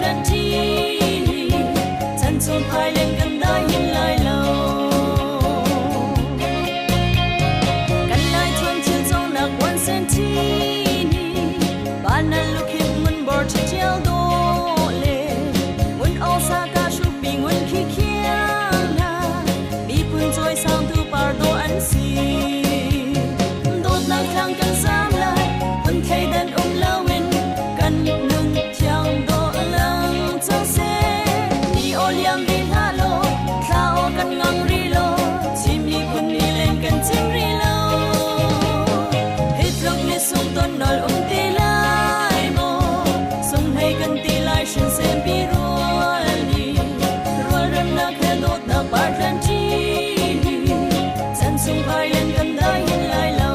lần chi chân xuống hai lên gần đó nhìn lại lâu gần lại thuần chưa trong nạc quan sen chi ba nan lúc hiệp mình bỏ chỉ treo đô lệ muốn ô sa ca su bị muốn khi khiang na bị phun trôi sang thu bar đô ăn xì đốt nang khang cần giam lại vẫn thấy đàn ông lao mình cần ngừng chàng đô lăng trong xe đi ô liam đi tha lô thao cần ngang ri lô chim đi quân đi lên cần chim ri lô hết lúc đi xuống tôn nổi tì lại mô sông hay cần tì lại xin xem bi ruột râm na khe đốt na bar lần chi chân sông hai lên cần đai hiện lại lâu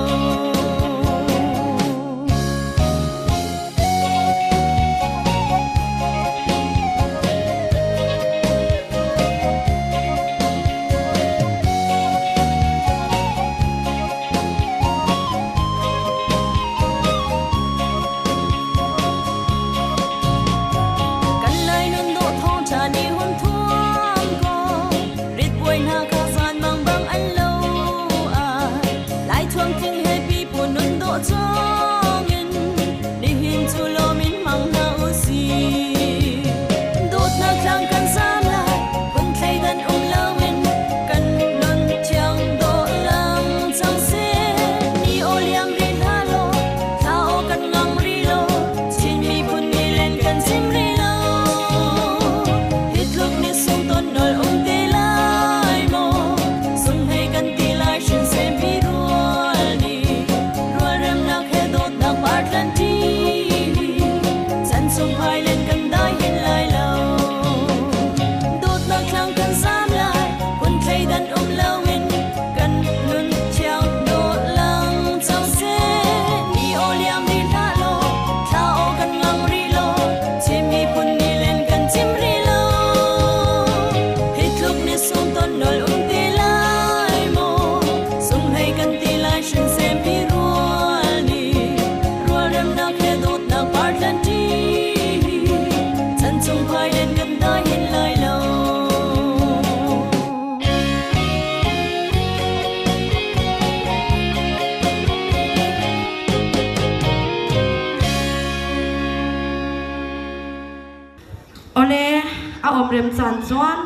rem chan chuan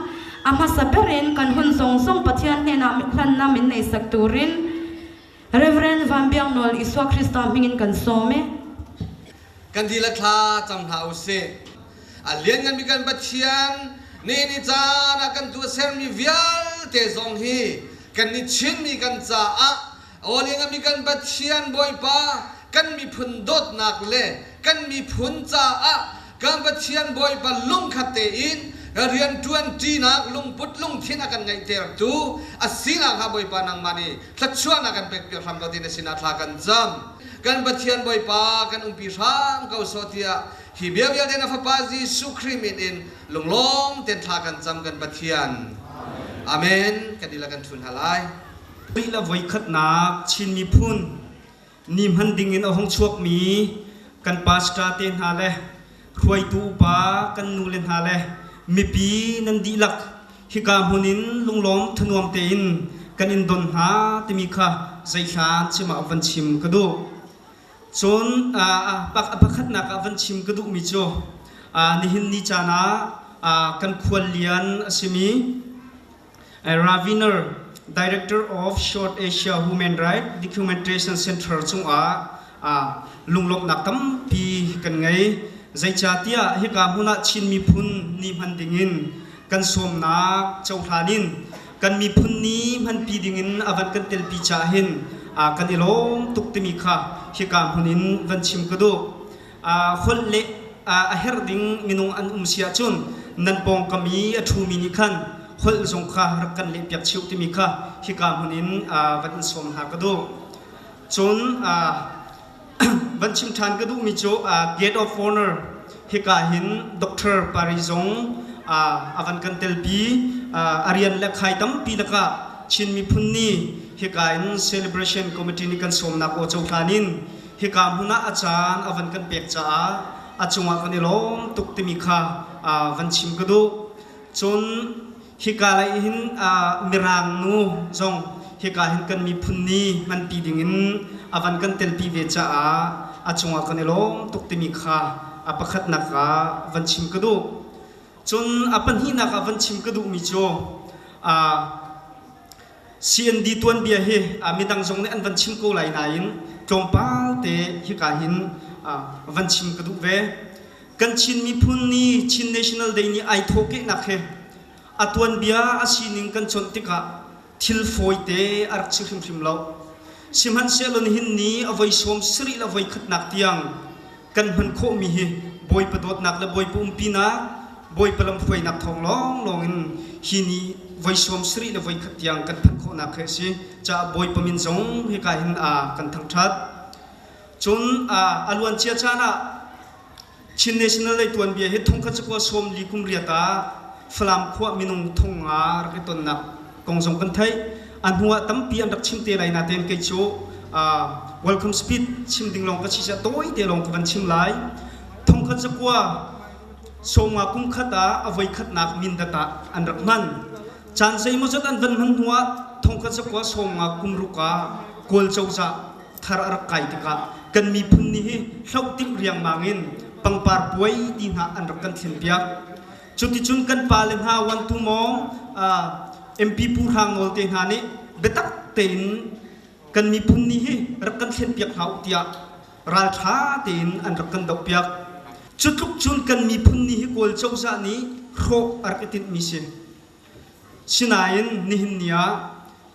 ama saperin kan hun song song pathian hena hlan na min nei sak turin Reverend Van Biang Nol Iswa Krista mingin kan some kan dila thla cham hau se alian ngan mi kan pathian ni chan akan tu ser mi vial te zong hi kan ni chin mi kan cha a oli ngan mi kan pathian boy pa kan mi phun dot nak le kan mi phun cha a kan pathian boy pa lung khate in rian 20 nak lung put lung thin akan ngai ter tu asina kha boy pa nang mani thlachuan akan pek pek ram lo din asina thla kan jam kan pathian boy pa kan umpi ram kau sotia hi bia bia den fa pa ji sukrimin in lunglom ten thla kan jam kan pathian amen kan dilakan thun halai bila voi khat nak chin mi phun nim han ding in ahong chuak mi kan pastra ten ha le khoi tu pa kan nu len ha le mi pi nan di lak hi ka hunin lunglom thunuam te in kan in don ha ti mi kha zai khan chima van chim kadu chon pak apakhat na ka van chim kadu mi cho ni hin ni chana kan khwal lian asimi Raviner Director of Short Asia Human Rights Documentation Center chung lunglok nakam pi kan ngai zai chatia hi ka huna chin mi phun ni man dingin kan som na chawthanin kan mi phun ni man pi dingin avan kan tel pi cha hin kan ilom tuk ti mi kha hi ka hunin van chim kado khol le a her ding minung an sia chun nan pong kami a thu mi ni khan khol zong kha rakan le pyak chiu ti mi kha hi ka hunin van som ha kado chun van chim than kadu mi cho gate of honor hi ka hin Dr. Parizong avan kan tel pi arian la khai tam pi laka chin mi phunni hi ka in celebration committee ni kan som na ko chawthanin hi ka huna achan avan kan pek cha achunga kanilom tuktimi kha vanchim kadu chon hikalai hin mirang nu jong hika hin kan mi phunni man pi dingin avan kan tel pi ve cha achunga kanilom tuktimi kha apakhat naka vanchim kadu chon apan hi naka vanchim kadu mi cho CND tuan bia he midang jong ne an vanchim ko lai nain tongpal te hika hin vanchim kadu ve kan chin mi phunni chin national day ni ai thoke nakhe atuan bia asining kan chontika thil foite ar chikhim khimlo simhan selon hin ni avoi som sri la voi khat nak tiang kan man kho mi hi boy padot nak la boy pum pina boy palam foi nak thong long long in hi ni voi som sri la voi khat tiang kan phan kho nak khe si cha boy pamin jong hi ka hin kan thang that chun alwan chia chana chin national day tuan bia he thong kha chakwa som li kum riata flam khwa minung thonga ra ton nak kong jong kan thai an huwa tampi an rak chimte lai na ten ke chu welcome speed chim ding long ka chi cha toi te long kan chim lai thong kha chakwa somwa kum khata avoi khat nak min data an rak man chan sei mo jat an van man huwa thong kha chakwa somwa kum ruka kol chauza thar ar kai tika kan mi phun ni hi hlau tik riang mangin pangpar puai ti na an rak kan thin piak chuti chun kan palen ha wan tu mong MP pu hang ngol te hani betak ten kan mi phun ni hi rak kan thin piak hau tia ral tha ten an rak kan dok piak chutluk chun kan mi phun ni hi kol chauza ni ro arketit mi se sinain ni hin nia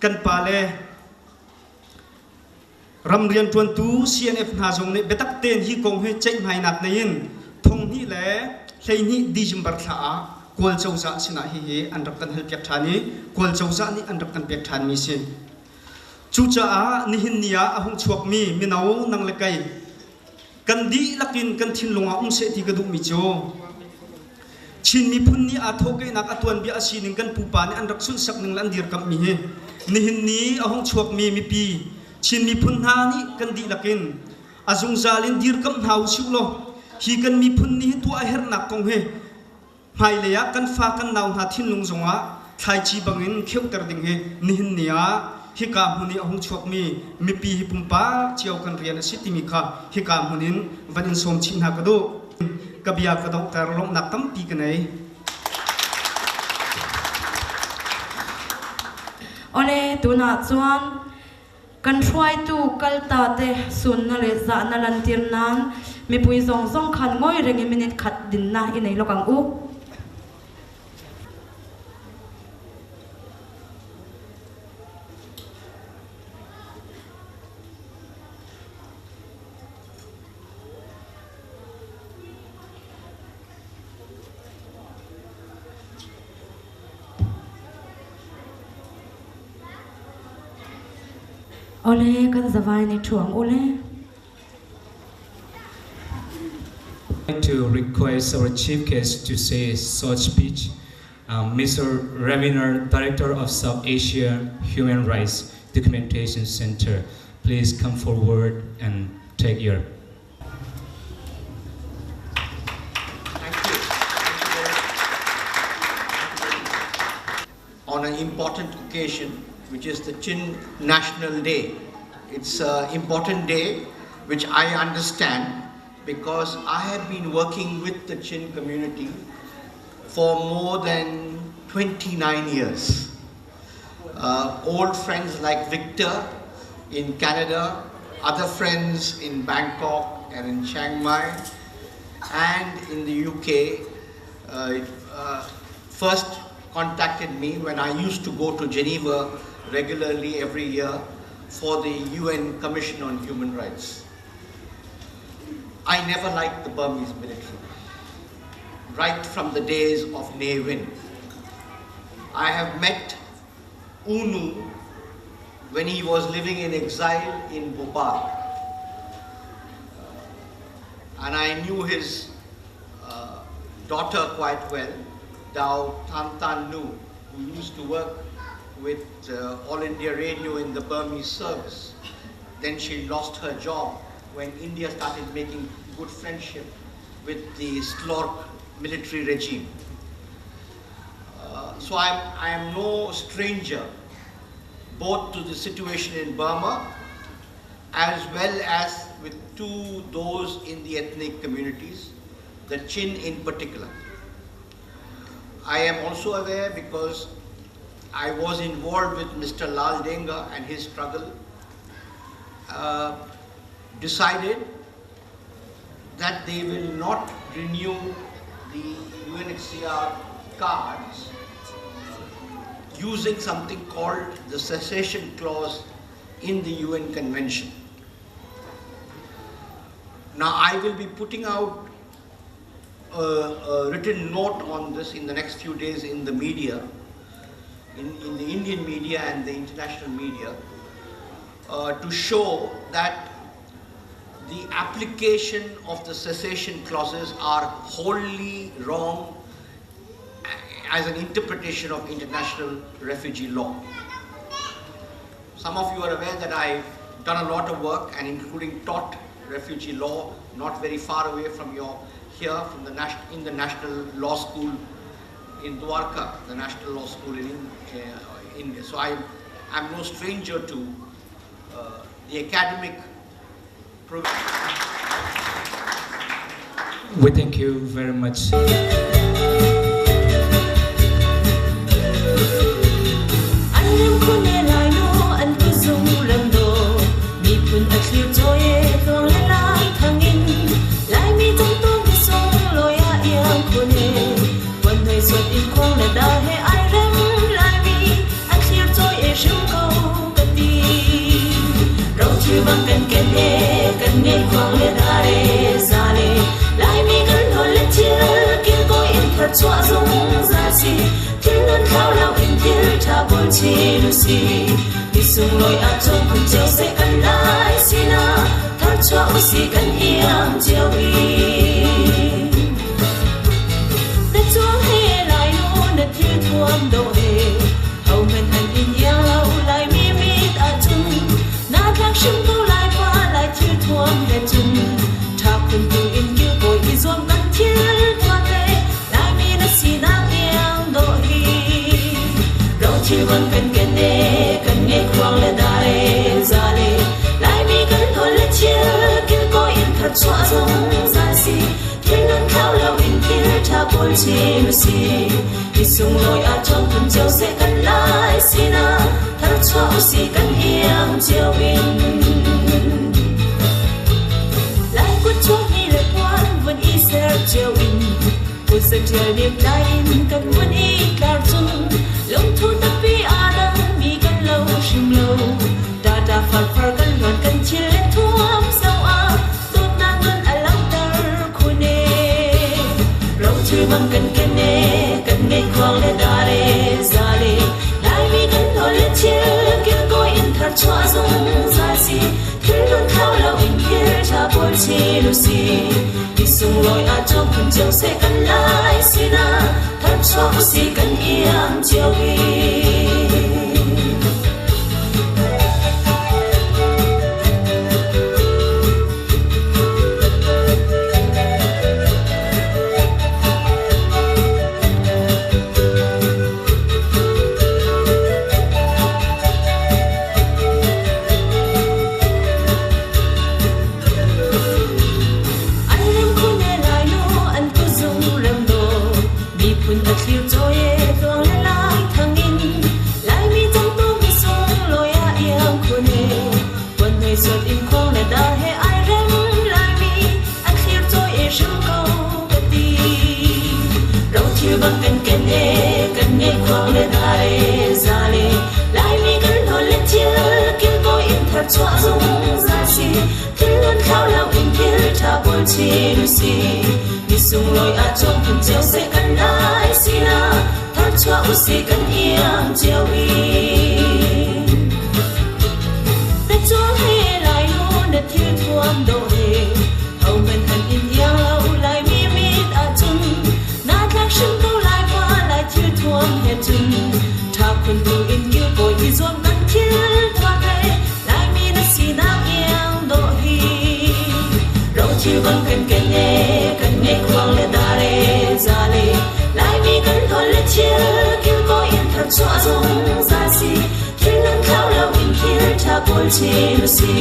kan pale ram rian tuan tu CNF na jong ne betak ten hi kong he chei mai nak nein thong hi le hlei ni December tha kol chauza sina hi an rak kan hel piak thani kol chauza ni an rak kan piak than mi se chu cha ni hin nia ahung chuak mi minau nang le kai kan di lakin kan thin longa se ti ka du mi cho chin mi phun ni thoke nak atuan bi asining kan pu pa ni an rak sun sak ning lan dir kam mi he ni hin ni ahung chuak mi mi pi chin mi phun ha ni kan di lakin azung zalin dir kam hau siu lo hi kan mi phun ni tu a her nak kong he mai le ya kan fa kan naw ha thin lung zonga thai chi bangin kheu tar ding he ni hin nia hi ka huni ahung chuak mi pi hi pumpa chiao kan rian siti mi kha hi ka hunin vanin som chin ha ka do kabia ka dok tar long nak tam pi kanai ole tuna chuan kan try tu kalta te sun na le za na lan tir nan mi pui zong zong khan ngoi rengi minute khat din na inei lokang u ole kan zawai ni thuang ole I'd like to request our chief guest to say a short speech. Mr. Ravinder, Director of South Asia Human Rights Documentation Center, please come forward and take your. Thank you. On an important occasion, which is the Chin National Day. It's an important day which I understand because I have been working with the Chin community for more than 29 years. Old friends like Victor in Canada, other friends in Bangkok and in Chiang Mai, and in the UK first contacted me when I used to go to Geneva regularly every year for the UN Commission on Human Rights. I never liked the Burmese military, right from the days of Ne Win. I have met Unu when he was living in exile in Bhopal. And I knew his daughter quite well, Dao Tan Tan Nu, who used to work with All India Radio in the Burmese service. Then she lost her job when India started making good friendship with the SLORC military regime. So I am no stranger both to the situation in Burma as well as to those in the ethnic communities, the Chin in particular. I am also aware because I was involved with Mr. Lal Denga and his struggle, decided that they will not renew the UNHCR cards using something called the cessation clause in the UN Convention. Now I will be putting out a written note on this in the next few days in the media, in the Indian media and the international media, to show that the application of the cessation clauses are wholly wrong as an interpretation of international refugee law. Some of you are aware that I've done a lot of work and including taught refugee law not very far away from in the National Law School in Dwarka, the National Law School in India. So I'm no stranger to the academic program. We thank you very much. Chua dung ra si thiên ngân khao lao in thiên cha bồn chi lu si đi sung lối a trong cùng chiều sẽ cần lại si na thắt chua u si cần iam chiều đi đất chúa he lại nô đất thiên thuam độ he hầu men hành in yang lâu lại mi mi ta chung na thác sung câu lại qua lại thiên thuam he chung tháp cần tu in như bồi đi zoom cần thiên si na yang do hi ro chi wan kan ken ne kan nge kwang le dare za le lai mi kan thol le chia kin ko in thar chua zong za si thiên ngân khao lao in thiên cha bol chi lu si đi sung lối a trong cùng chiều sẽ cần lại si na thar chua si kan iam chiều in lai quất chua hi le quan vẫn i ser chiều in một sự chờ niềm đai cần muốn ý đào chung lông thu tập vi a đăng mi cần lâu sim lâu đa phật phật cần ngọn cần chia lên thuốc sâu a tốt na ngân a lăng tơ khu nê rau chư bằng cần ken nê cần nghe khoang lên đa lê ra lê lại mi cần thổi lên chia kiến coi in thật chua dung ra si thiên ngân khao lâu in kia cha bồn chi lu si sung lối a trong cùng chiều sẽ cần lại si na thắt chua si cần iam chiều đi chi lu si đi sung lối a trong cùng chiều sẽ cần lại si na thắt chua si cần iam chiều đi đất chúa he lại nô đất thiên thuam độ he hầu men hành in yang lâu lại mi mi ta chung na thác sung câu lại qua lại thiên thuam he chung tháp quân tu in như bồi đi zoom cần thiên thuam he lại mi na si na yang độ he chi bằng cần ken ne nu si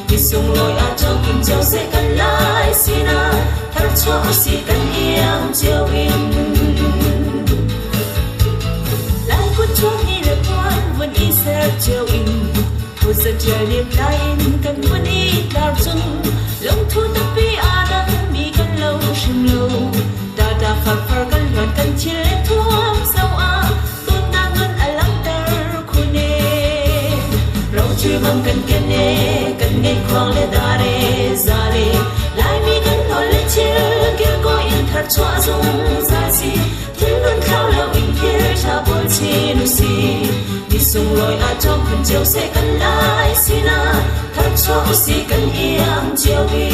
đi sung lối a trong kim châu sẽ cần lại xin à thar cho si cần yêu chiều in lại cuốn chuông đi lạc quan vẫn đi sẽ chiều in hồi giờ trời liệp lại cần vẫn đi đào chung lòng thu tập bi a đắng mi cần lâu sum lâu đã phật phật cần loạn cần chia lên thuốc sâu a tôn na ngân a lăng ter khune rau chui băng cần kiên nê cần nghe khoang le dare zale lại mi cần nổi lên chia kia có in thật choa dung ra si thiên luôn khao lâu in kia cha bồi chi nu si đi sung lối a trong phần chiều sẽ cần lại xin a thật cho si cần yêu chiều đi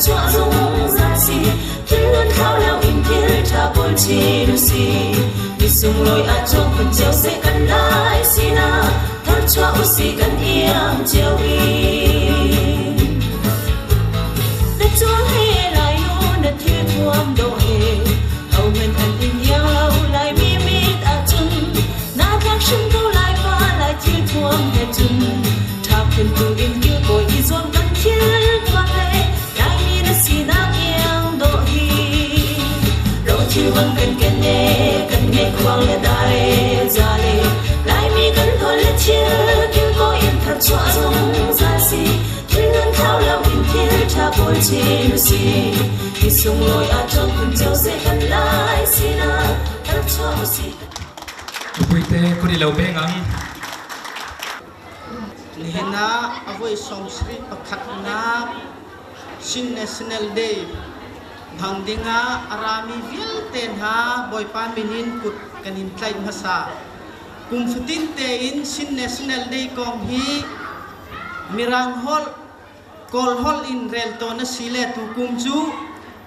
cho dung ra si thiên luôn khao lao in thiên cha bồi chi nu si đi sung lối a trong phần chiều sẽ cần lại xin a thar cho si cần yêu chiều in để cho he lại nu để thiên thuam độ he hầu mình thành in yêu lại mi a chun na thác sung câu lại pha lại thiên thuam he chun tháp thiên tu in yêu bồi y doan cần thiên quan lệ si na yêu độ hi rau chui băng cần kiên nê cần nghe khoang le dare zale lại mi cần thôi le chia kia có in thật choa dung ra si thiên luôn khao lâu in thiên cha bồi chi nu si đi sung lối a trong phần chiều sẽ cần lại xin a thật cho si Bụi tê có đi lâu bê ngang Nihena avoi song sri pakhat na Shin National Day Thang dinga arami vil ten ha boy pan minin kut kanin tlai masa kum futin te in Shin National Day kong hi mirang hol kol hol in rel to na sile tu kum chu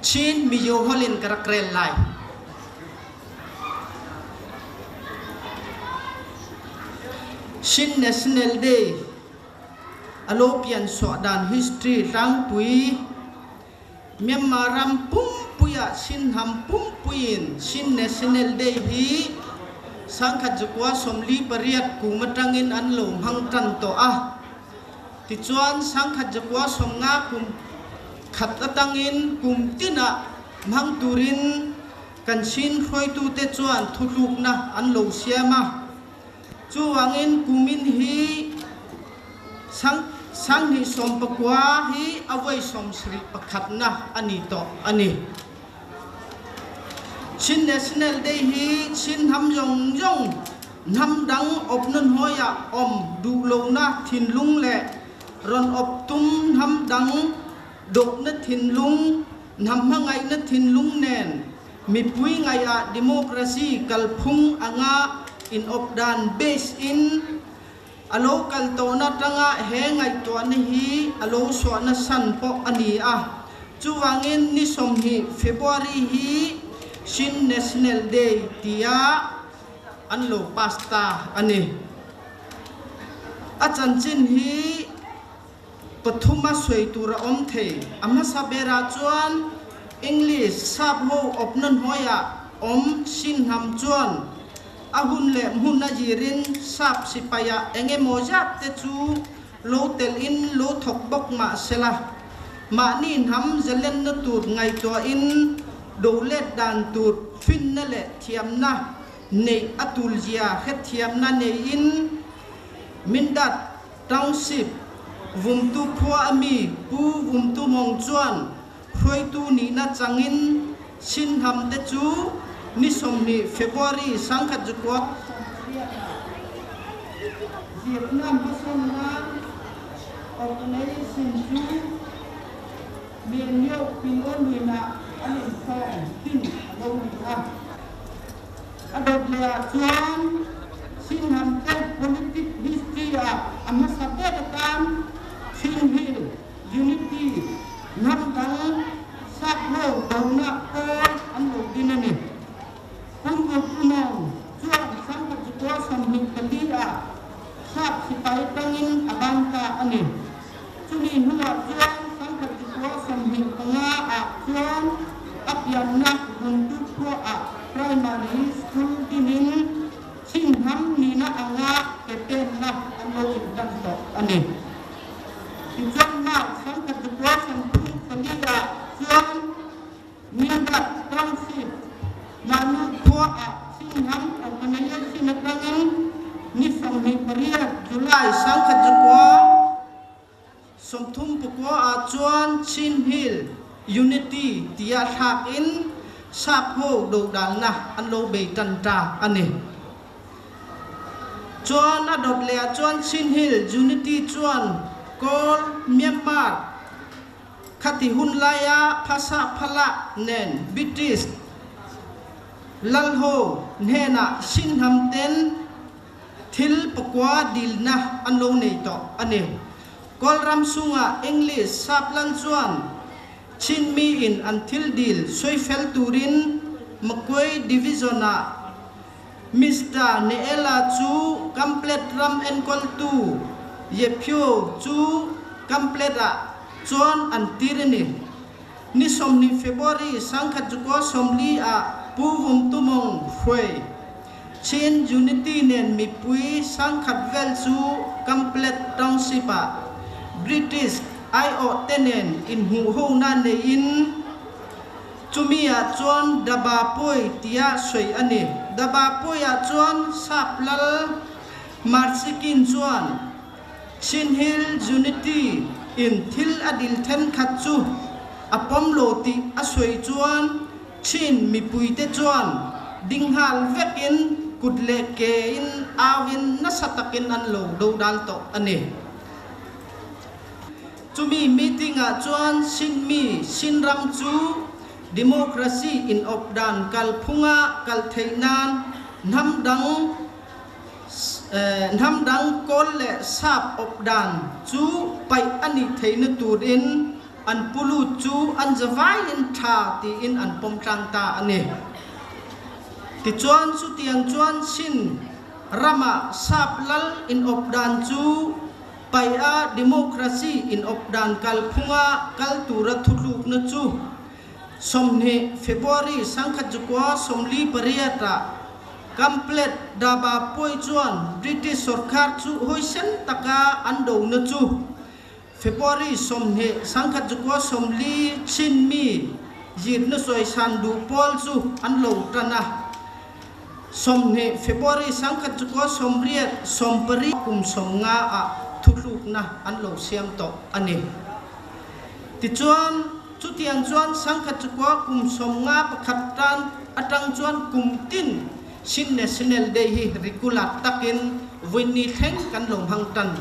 chin mi yo hol in karak rel lai Shin National Day alopian so dan history tang pui Myanmaram pum puya sin ham pum puin Shin National Day hi sangkhat jukwa somli pariat kumatangin an lo hang tan to a ti chuan sangkhat jukwa somnga kum khat atangin kum tina mang turin kan sin khoi tu te chuan thuluk na an lo siama chuangin kumin hi sang ni som pakwa hi awai som sri pakhat na ani to ani Shin National Day hi sin ham yong yong nam dang op nun hoya om du lo na thin lung le ron op tum nam dang dok na thin lung nam hangai na thin lung nen mi pui ngai a democracy kalphung anga in op dan based in alo kal to na tanga he ngai to ni hi alo so na san po ani a chuwangin ni som hi February hi Shin National Day tia anlo pasta ani achan chin hi pathuma soi tura om the ama sabera chuan English sap ho opnon hoya om sin ham chuan ahun le munna jirin sap sipaya enge mojat te chu lo tel in lo thok bok ma sela ma nin ham zelen na tur ngai to in do let dan tur fin na le thiam na nei atul jia khet thiam na nei in mindat township vum tu phwa ami pu vum tu mong chuan khoi tu ni na changin sin ham te chu ni som ni February sangkhat jukwa Vietnam National Organization Chu Miền Nhiêu Bình Ôn Người Nạ Anh Hình Phòng Kinh Lâu Bình An Đột lệ chuan xin hàm tên Politic History Amasabetan Chin Hill Unity Nam Đăng Sáp Hồ Đầu Nạ Cô Anh Lục Đi Nè Cung Ngục Nông chuan sang Phật Chúa Sầm Hình Cần Đi Sáp Sĩ Bái Tangin Abanta Anh Chu Ni Hua chuan sang Phật Chúa Sầm Hình Cần Nga chuan Áp Yan Nạc Hùng Tú Phua Primary School Dinin Sin Ham Nina Anga Keten Nak Ano Indan To Ani Chuan Ma sang Phật Chúa Sầm Hình Cần Đi chuan Mindat Transit Manu Phua Sin Ham Organization Tangin Ni Song Hi Paria July sang Phật Chúa Som Thum Pukwa chuan Chin Hill Unity Tia Thak In Sáp Hồ Đầu Đàn Na Anh Lô Bề Trần Trà Anh Nè Chuan Đột Lệ chuan Chin Hill Unity chuan Call Myanmar Khati Hun Laya Phasa Phala Nen British Lal Ho Nena Sin Ham Ten Thil Pakwa Dil Na Anh Lô Nê To Anh Nè Call Ram Sunga English Sáp Lan chuan Chin Mi in until deal Soi Fel Turin Makoi Divisiona Mr. Neela Chu Complete Ram Encol 2 Yepyo Chu Complete Chuan Antirani Nisomni February Sangkat Juko Somli Puvum Tumong Fue Chin Unity Nen Mipui Sangkat Vel Chu Complete Township British I.O. Tenen in Hu Ho Na Ne in Chumia chuan Daba Poi Tia Soi Ani Daba Poi chuan Saplal Marsikin chuan Chin Hill Unity in Thil Adil Ten Khatchu Apom Loti Asoi chuan Chin Mipui Te chuan Dinghal Vekin Kudle Ke in Awin Nasatakin Anlo Do Dal To Ani Chumi meeting chuan Sin Mi Sin Ram Chu Democracy in Opdan Kalpunga Kaltheinan Namdang Kol le Sap Opdan Chu Pai Ani Theina Turin An Pulu Chu An Zawai in Tha Ti in An Pomtang Ta Ani Ti chuan Chu Tiang chuan Sin Rama Sap Lal in Opdan Chu Paya Democracy in Opdan Kalpunga Kaltura Thuluk na Chu Somne February Sangkat Jukwa Somli Pariata Complete Daba Poi Chuan British Sarkar Chu Hoisen Taka Ando na Chu February Somne Sangkat Jukwa Somli Chin Mi Yid na Soy Sandu Pol Chu Anlo Trana Somne February Sangkat Jukwa Somriat Sompari Somnga Thuluk na Anlo Siam To Ani Ti chuan Chu Tiang chuan Sangkat Jukwa Somnga Pakhatan Atang chuan Tin Sin National Day hi Rikulat Takin Winnie Theng Kan Long Hang Tan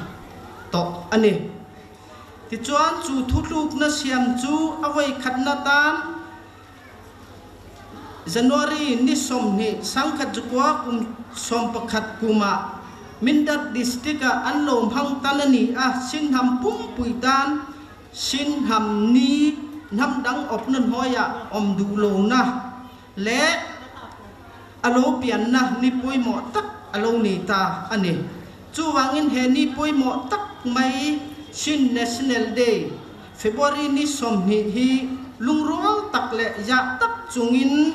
To Ani Ti chuan Chu Thuluk na Siam Chu Awai Khatnatan January ni Somni Sangkat Jukwa Som Pakhat Kuma Mindat District Anlom Hang Tanani Sin Ham Pum Puitan Sin Ham Ni Namdang Opnan Hoya Om Dulo Na Le Alo Pian Na Ni Pui Mo Tak Alo Nita Ani Chuwangin He Ni Pui Mo Tak Mai Sin National Day February ni Somni Hi Lungrol Tak Le Ya Tak Chungin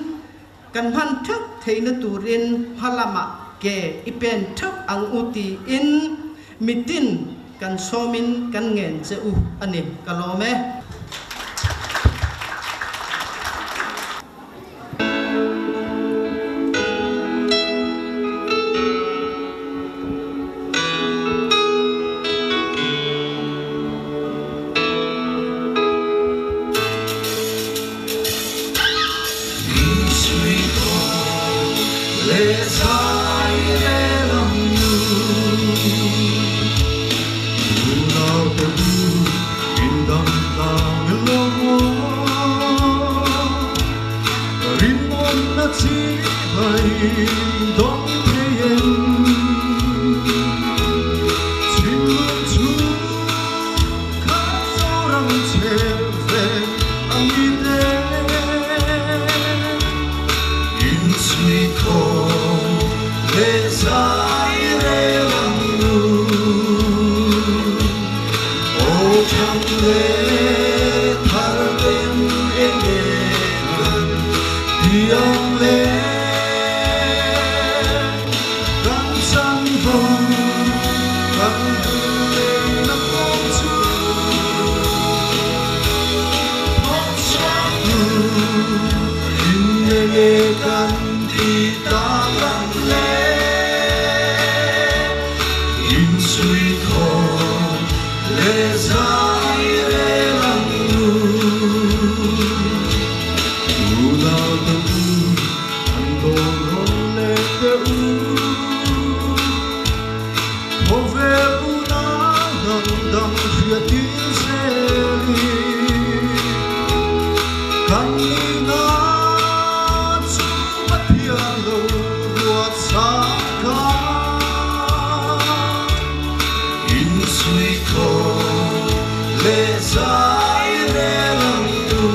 Kanhan Thuk Theina Turin Halama Ke Ipen Thuk Ang Uti in Mitin Kan Somin Kan Ngen Cheu Ani Kalome Let's hide them you chỉ vậy đón thế em xin luôn chú khát sâu răng trẻ về anh đi đến in suy khổ lệ dài rê lăng nu ô chẳng lệ thar bên em gần đi ông lệ gắn san vòng gắn lệ nằm ôm chú hót xa in lệ gần đi ta gắn lệ in suy khổ lệ dài rê lăng nu nào tâm anh đồ non lệ cơ u về u na nang dang phía tin sẽ đi căn na chú bắt hiền lâu ruột xa cả in suy khổ lệ dài rê lăng nu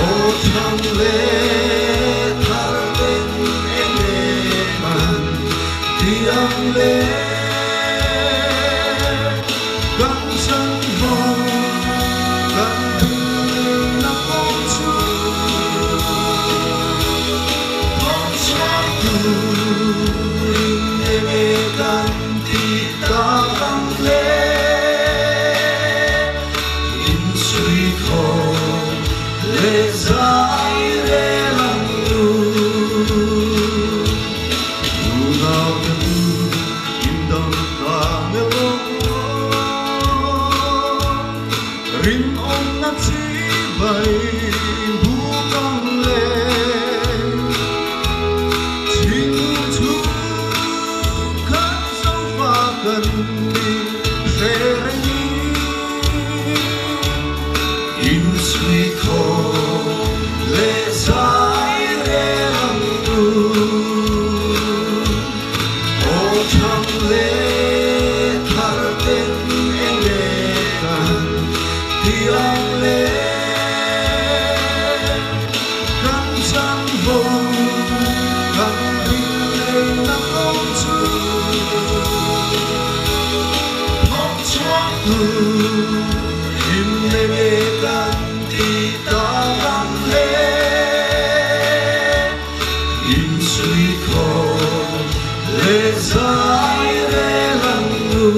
ô chẳng lệ thar bên em man đi âm lệ gắn chân vòng gắn thương nằm ôm chú hót xa in em gắn đi ta gắn lệ in suy khổ lệ dài rê lăng nu nào từng im đầm ta mê rin ôm nát chỉ vậy bu căng lệ chính chú khát sâu và gần đi sẽ in suy khổ lệ dài rê lăng nu ô chẳng lệ thar bên em gần đi ông lệ gắn gian vòng gắn lệ nằm ôm chú hót xa in lệ gần đi ta gắn lệ in suy khổ lệ dài rê lăng nu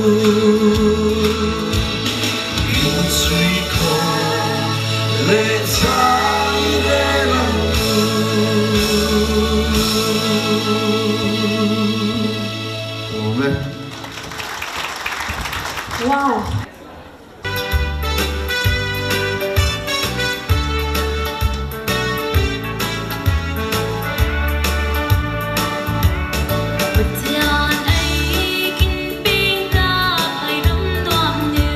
in suy khổ lệ dài rê lăng nu. Amen. Wow. Hãy subscribe cho kênh Ghiền Mì Gõ để không bỏ lỡ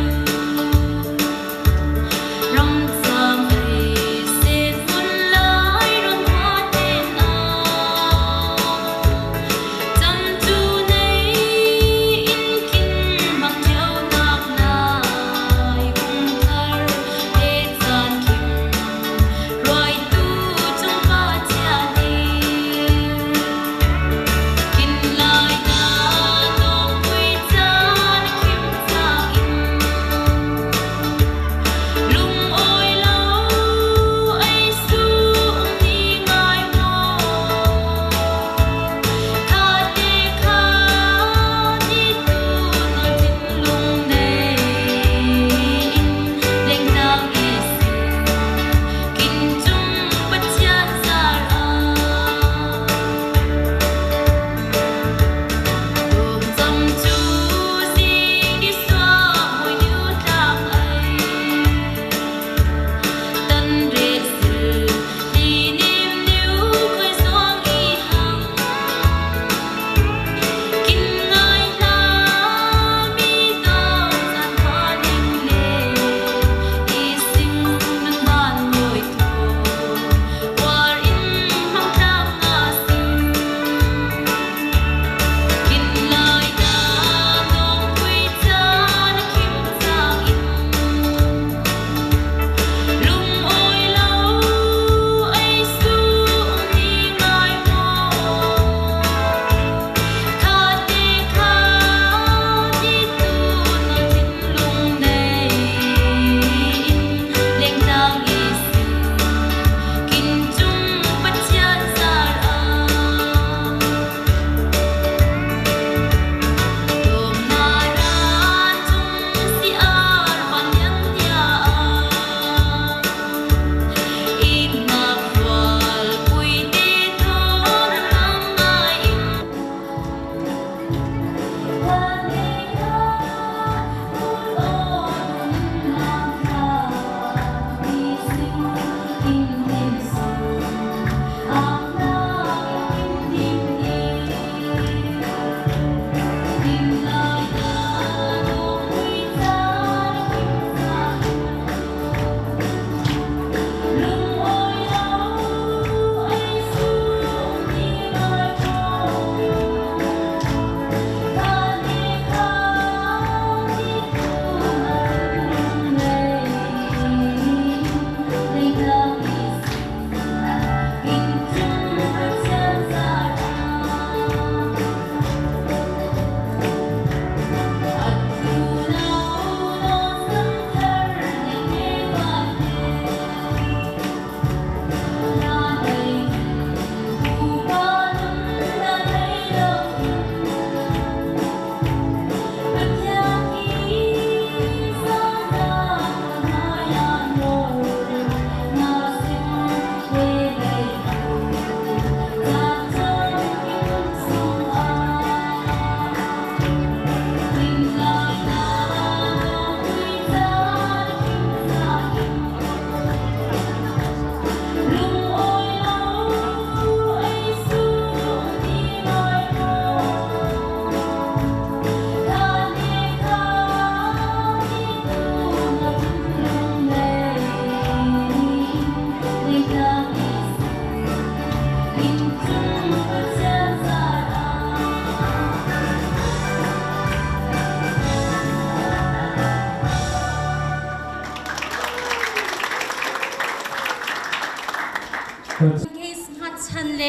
เคสงัดชันเล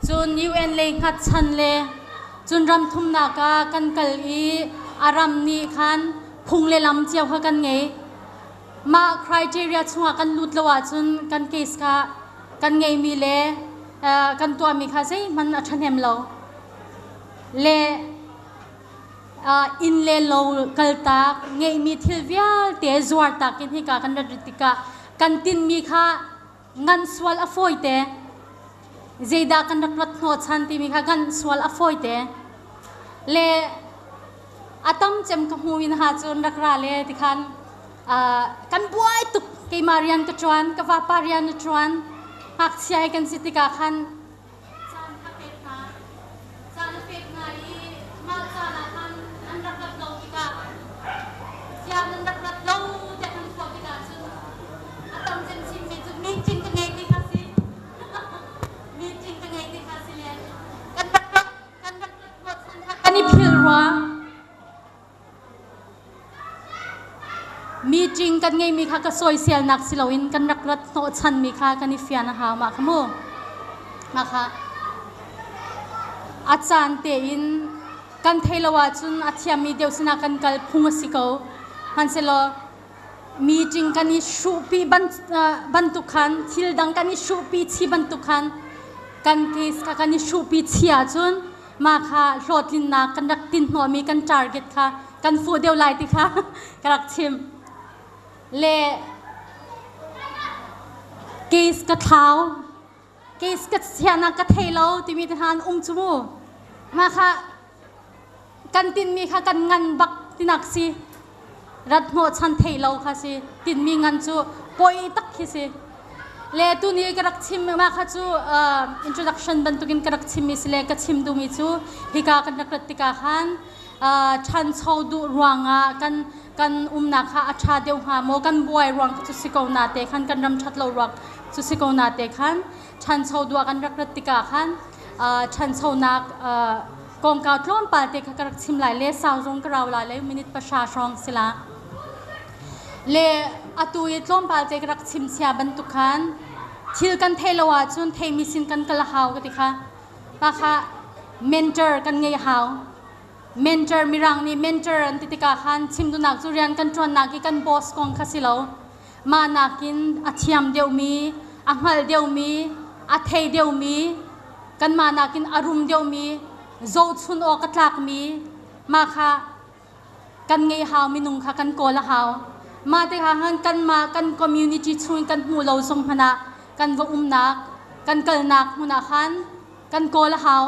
จน UN เลยงัดชันเลจนรำทุ่มนากากันกัลอีอารามนี้คันพุงเลลำเจียวกันไงมาคริเทเรียชัวกันลุดละว่าจนกันเคสกันไงมีเลกันตัวมีค่ะสิมันอัชเนมเราเลอินเลโลกัลตากไงมีทิลเวียเตจวาร์ตากินฮิกากันรัติกากันตินมีค่ะงันสวลอฟอยเตเจดากันรักโนชันติมีค่ะงันสวลอฟอยเตเลอาตัมเจมกับมูวินหาจนรักราเลติคันกันบวยตุกเกมาเรียนกจวนกับวาปาเรียนจวนหักเสียกันสิติกาคันจานทักเก็ตนะจานเฟกนาอีมาจานาคันอันรักเราติกาจานอันรักเราแต่คันสวติกาจุอาตัมเจมชิมเมจุมีจริงกันไงติคาสิมีจริงกันไงติคาสิเลยกันรักหมดสันทักกันนี่พิลวะมีจริงกันไงมีค่ะก็ซอยเสียนักสิลวินกันรักรัตโนชันมีค่ะกันนิฟยานะฮะมาขโมมาค่ะอาจารย์เตอินกันเทลวาจุนอาทิยามีเดียวสนากันกัลพุงสิโกฮันเซโลมีจริงกันนิชูปีบันทุกันทิลดังกันนิชูปีชีบันทุกันกันเคสกันนิชูปีชีอาจุนมาค่ะโหลดลินนากันรักตินหัวมีกัน target ค่ะกันฟูเดียวไลติค่ะกรักชิมเลเกสกะเท้าเกสกะเสียนักกะเทโลที่มีทหารจมูมาค่ะกันตินมีค่ะกันงันบักตินักสิรัดโนชันเทโลค่ะสิตินมีงันจูปอยตักคิสิเลตุนี้กระดักชิมมาค่ะจูintroduction บันทุกินกระดักชิมมิสเลกะชิมดูมิจูฮิกากันนักติกาขันชันชาวดูรวงกันนักค่ะอาชาเดียวหาโมกันบวยรวงจุสิโกนาเตขันกันรำชัดเรารวงจุสิโกนาเตขันชันชาวดูกันรักรัติกาขันชันชาวนักกองกาวล้อมปาเตค่ะกระชิมหลายเลสาวรงกราวหลายเลมินิตประชาชนสิละเลอตุยล้อมปาเตกระชิมเสียบรรทุกขันทิลกันเทลวาจุนเทมิสินกันกะละหาวกันติค่ะปะค่ะเมนเจอร์กันไงหาวเมนเจอร์มิรังนี่เมนเจอร์อันติติกาขันชิมดูนักจุเรียนกันจวนนักกันบอสกองคาสิโลมานักินอาเทียมเดียวมีอังฮัลเดียวมีอาเทเดียวมีกันมานักินอารุมเดียวมีโจชุนโอกตลักมีมาค่ะกันไงหาวมินุงค่ะกันโกละหาวมาติค่ะหันกันมากันคอมมูนิตี้ชุนกันมูเราสมพนะกันวงนักกันเกลนักมุนาขันกันโกละหาว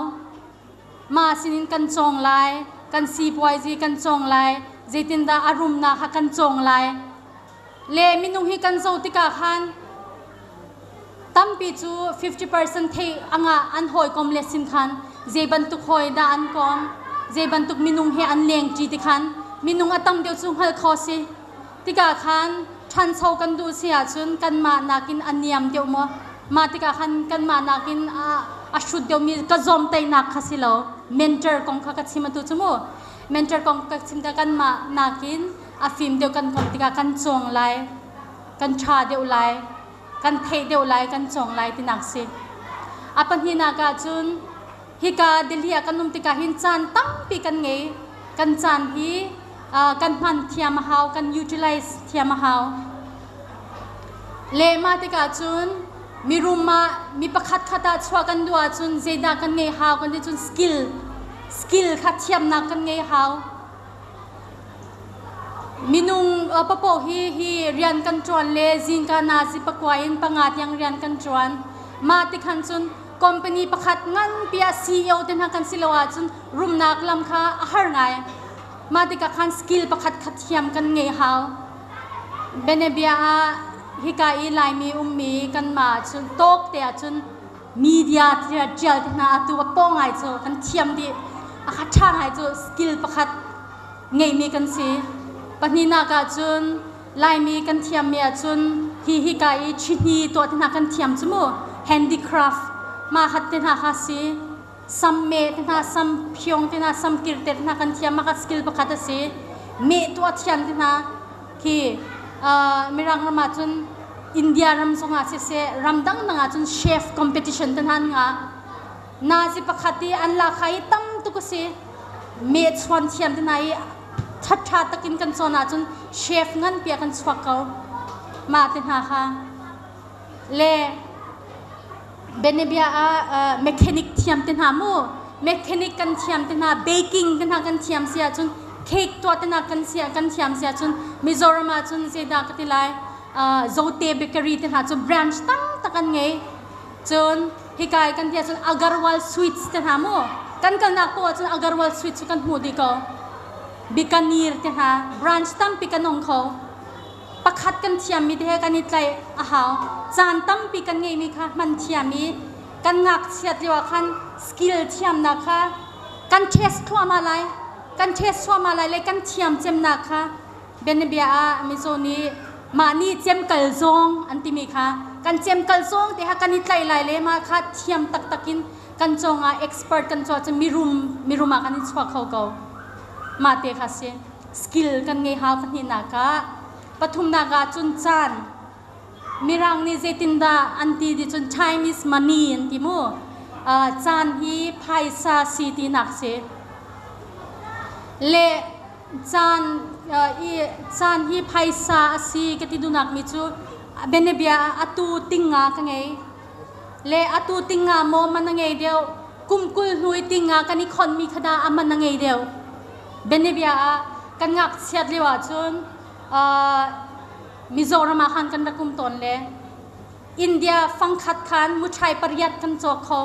มาสินินกันจงไลกันซีปวยจีกันจงไลเจตินดาอารุมนาค่ะกันจงไลเลมินุงฮิกันโซติกาขันตั้มปีจู 50% เทอ่างอันหอยกอมเลสินขันเจบันตุกหอยดาอันกอมเจบันตุกมินุงเฮอันเลียงจีติขันมินุงอตัมเดียวจุงฮัลคอสิติกาขันชันโซกันดูเสียจุนกันมานากินอันเนียมเดียวมัวมาติกาขันกันมานากินอาชุดเดียวมีกระจอมเตยนักคาสิโลเมนเจอร์กองข้ากัดชิมตุจมูเมนเจอร์กองกัดชิมกันมานากินอาฟิมเดียวกันกองติกากันจงไลกันชาเดียวไลกันเทเดียวไลกันจงไลตินักสิอาปัญหานากาจุนฮิกาเดลียกันนุ่มติกาหินจานตั้งปีกันไงกันจานฮีกันพันเทียมหาวกัน utilize เทียมหาวเลมาติกาจุนมีรูมามีประคัดขัดชัวกันด้วยจุนเจดากันไงหาวกันที่จุนสกิลขัดเทียมนักกันไงหาวมินุงปะโปฮีเรียนกันจวนเลจินกันนาซิปะกวายินปังอาดยังเรียนกันจวนมาติขันจุนคอมพานีประคัดงั้นเปียซีเอลเดินหากันสิลวาจุนรูมนักลำค่ะอาหารไงมาติกาขันสกิลประคัดขัดเทียมกันไงหาวเบเนเบียฮิกาอีไลมีมีกันมาจุนโต๊กเตียจุนมีเดียที่เจลที่น่าตัวป้องไงจูกันเทียมดีอาคัดช่างไงจูสกิลประคัดไงมีกันสิปัจจุบันก็จุนไลมีกันเทียมมีจุนฮิกาอีชินีตัวที่น่ากันเทียมจมูก handicraft มาขัดที่น่าคัดสิซัมเมที่น่าซัมพิองที่น่าซัมกิรเตที่น่ากันเทียมมาคัดสกิลประคัดสิเมตัวเทียมที่น่าคีมิรังมาจุน อินเดียรำสงอาเสรำดังงาจนเชฟคอมเพติชันตันหันงานาจิปขัดีอันละใครตั้มตุกสิเมดสวนเทียมที่ไหนชัดตะกินกันโซนาจนเชฟงั้นเปียกันสวักเขามาตินหาค่ะเล่เบเนเบียเมคานิกเทียมตินหามูเมคานิกกันเทียมตินหาเบกกิ้งตินหากันเทียมเสียจนเค้กตัวตินหากันเสียกันเทียมเสียจนมิโซรามาจนเสียดากติไลโซเตเบเกอรี่ตินหาจนแบรนช์ตั้งตะกันไงจนฮิกายกันเทียจนอาการวัลสวีทส์ตินหามูกันนักตัวจนอาการวัลสวีทส์กันหูดีก็บิกานีร์ตินหาแบรนช์ตั้งปิกันนงเขาประคัดกันเทียมมีเทกันนิดใจอาหาวจานตั้มปีกันไงมีค่ะมันเทียมมีกันงักเสียดีว่าคันสกิลเทียมนะคะกันเทสทั่วมาเลยกันเทสทั่วมาเลยเลยกันเทียมเจมนะคะเบนเบียมิโซนีมานี่เจมกัลซงอันที่มีค่ะกันเจมกัลซงที่หากันนิดใจเลยมาค่ะเทียมตักกินกันจงเอ็กซ์เพรสกันจงจะมีรุมมากันนิดชัวเขามาเตะค่ะเสียสกิลกันไงหากันนี่นะคะปฐุมนากาจุนจานมีรังนี่เจตินดาอันที่ดิจุน Chinese money อันที่มูจานฮีไพซาซีตีนักเสเลจานฮีไพซาซีกติดูนักมิจูเบเนเบียอตูติงงากันไงเลอตูติงงาโมมันไงเดียวกุมกุลนุยติงงากันนี่คนมีขดาอามันไงเดียวเบเนเบียกันงักเสียดเลยว่าจุนมิโซรามาคันกันรักุมตนเลยอินเดียฟังขัดขันมุชัยปริยัติกันโจกเขา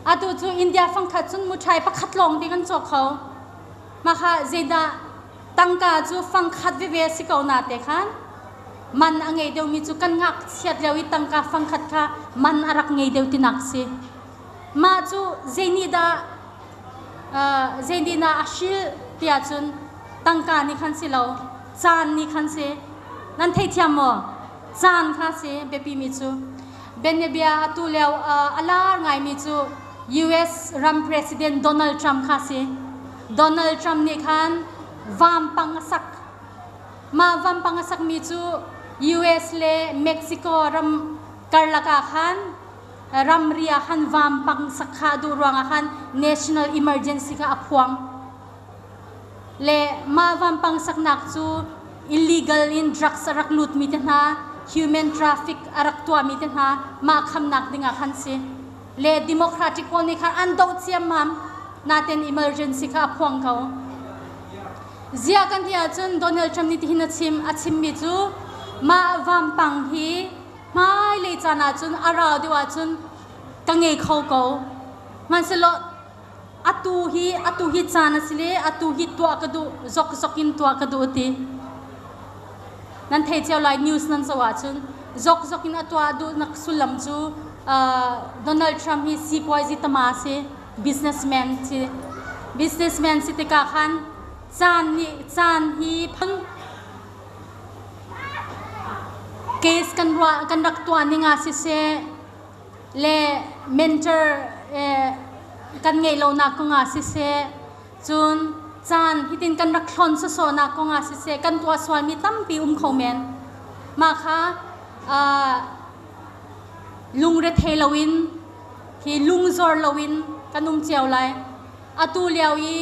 อาดูจูอินเดียฟังขัดจนมุชัยประคัดลงดีกันโจกเขามาค่ะเจดาตั้งกาจูฟังขัดวิเวสิกาวนาเตคันมันอังเงเดียวมีจูกันงักเสียดเลวิตั้งกาฟังขัดค่ะมันอารักเงเดียวตินักสิมาจูเจนีนาอาชิลเตียจุนตั้งกานี่คันสิเราจานนี่คันเสนั่นเทียมโมจานคันเสเบปีมิจูเบนเนเบียตูเลวอาลาร์ไงมิจู US รัม President Donald Trump คันเส Donald Trump นี่คันวามปังสักมาวามปังสักมิจู US เลเม็กซิโกรัมคาร์ลากาคันรัมเรียคันวามปังสักขาดูรวงคัน National Emergency ka apwang le mawam pang saknak chu illegal in drugs arak lut mi ten ha human traffic arak tua mi ten ha ma khamnak dinga khan se le democratic poni khan andau chiam mam naten emergency ka phwang kau zia kan dia chun Donald Trump ni tin achim mi chu mawam pang hi mai le chana chun ara diwa chun kange khau ko man se lo atu hi chana sile atu hi to akadu zokin to akadu ti nan thei chau lai news nan sawa chun zokin atwa du nak sulam chu Donald Trump hi CPY tama se businessman si te ka khan chan hi phang case kan rak to ani nga se le mentorกันไงเรานักก็งาสิเสจนจานที่ตินกันรักคลอนสโนักก็งาสิเสกันตัวสวรรค์มีตั้มปีเขาเมนมาค่ะลุงเรเทลวินที่ลุงจอร์ลวินกันนุ่มเจียวไลอาตูเลียวยี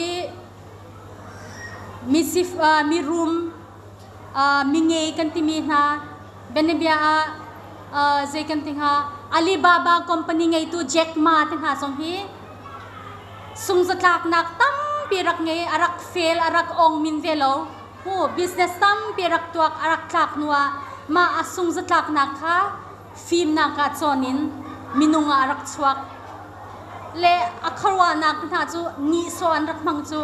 มีรูมมีเงยกันที่มีนะเบนเบียเจกันที่ฮะอาลีบาบาคอมพานีไงตัวแจ็คมาที่ฮะสองฮีสุงสตากนักตั้มปีรักไงอารักเฟลอารักองมินเวโลโอ้บิสเนสตั้มปีรักตัวอารักคลักนัวมาสุงสตากนักค่ะฟิล์มนักจอนินมินุงอารักชวักเลอัครวานักนะจูนิโซอันรักมังจู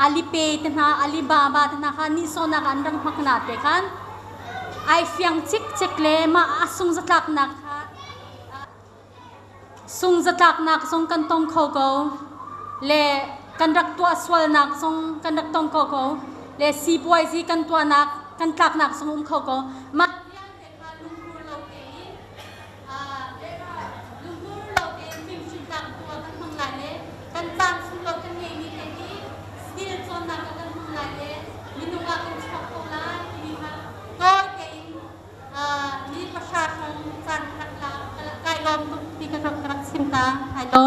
อาลีเปย์นะอาลีบาบานะค่ะนิโซนักอันรักมังนาเตกันไอฟิยังจิกเลมาสุงสตากนักค่ะสุงสตากนักทรงกันตรงโคโกเลกันรักตัวสวลนักทรงกันรักตรงโคโกเลซีปวยซีกันตัวนักกันตักนักทรงโคโกมากันตามสุดเรากันเองนี่เองนี่สกิลโซนนักกันมึงไรเลยมินุว่ากันชอบโคลาที่นี่ค่ะก็เอง ค่ะฮัลโหล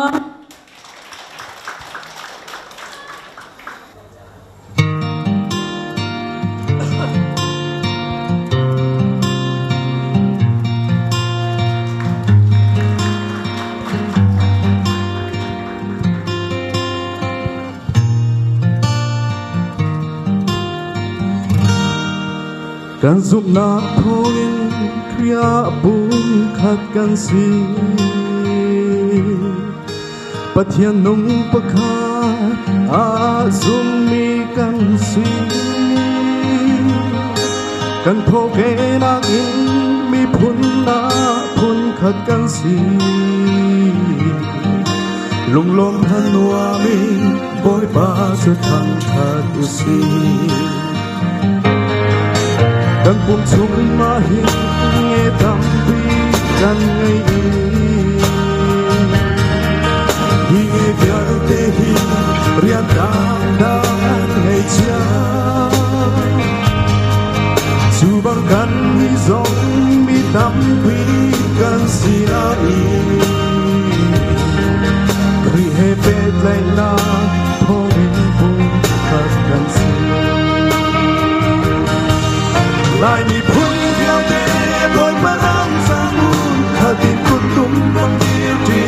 การสุบนาโพลินเครียบุญขัดกันสีปะเทียนนงปะคาอาสุมมีกันสีกันโพเกนาอินมีพุนนาพุนขัดกันสีลุงลมพันวามีบอยบาสุทังขัดอุสีกันปุ่มชุมมาหิงเงตำปีกันไงหิงเบียร์เตหิเรียนดังดังไงจ้าชูบังกันมีสองมีตำปีกันสีนาอีครีเฮเปตไลนาพอมินปุ่มขัดกันสีลายมีพุ่งเดียวเดบอยปะรำสามุนขัดดินกุตุ้มบังเดียวดี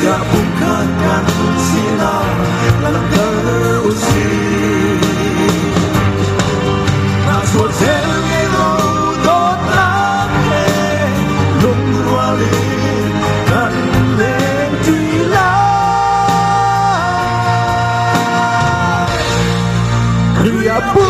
อยากพุ่งขัดกันสีนาลังเกออุสีน่าสวดเซลเงโรโดดลับเลลุงรัวลีกันเลงทีลาเครียบุ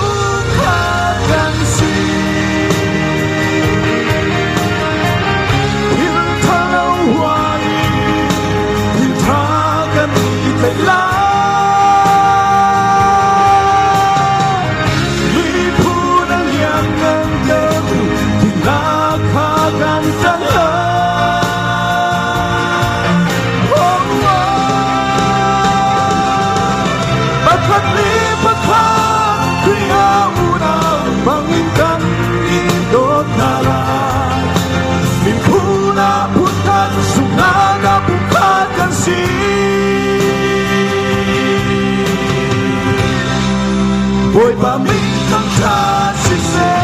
Boy, but me come touch, she say.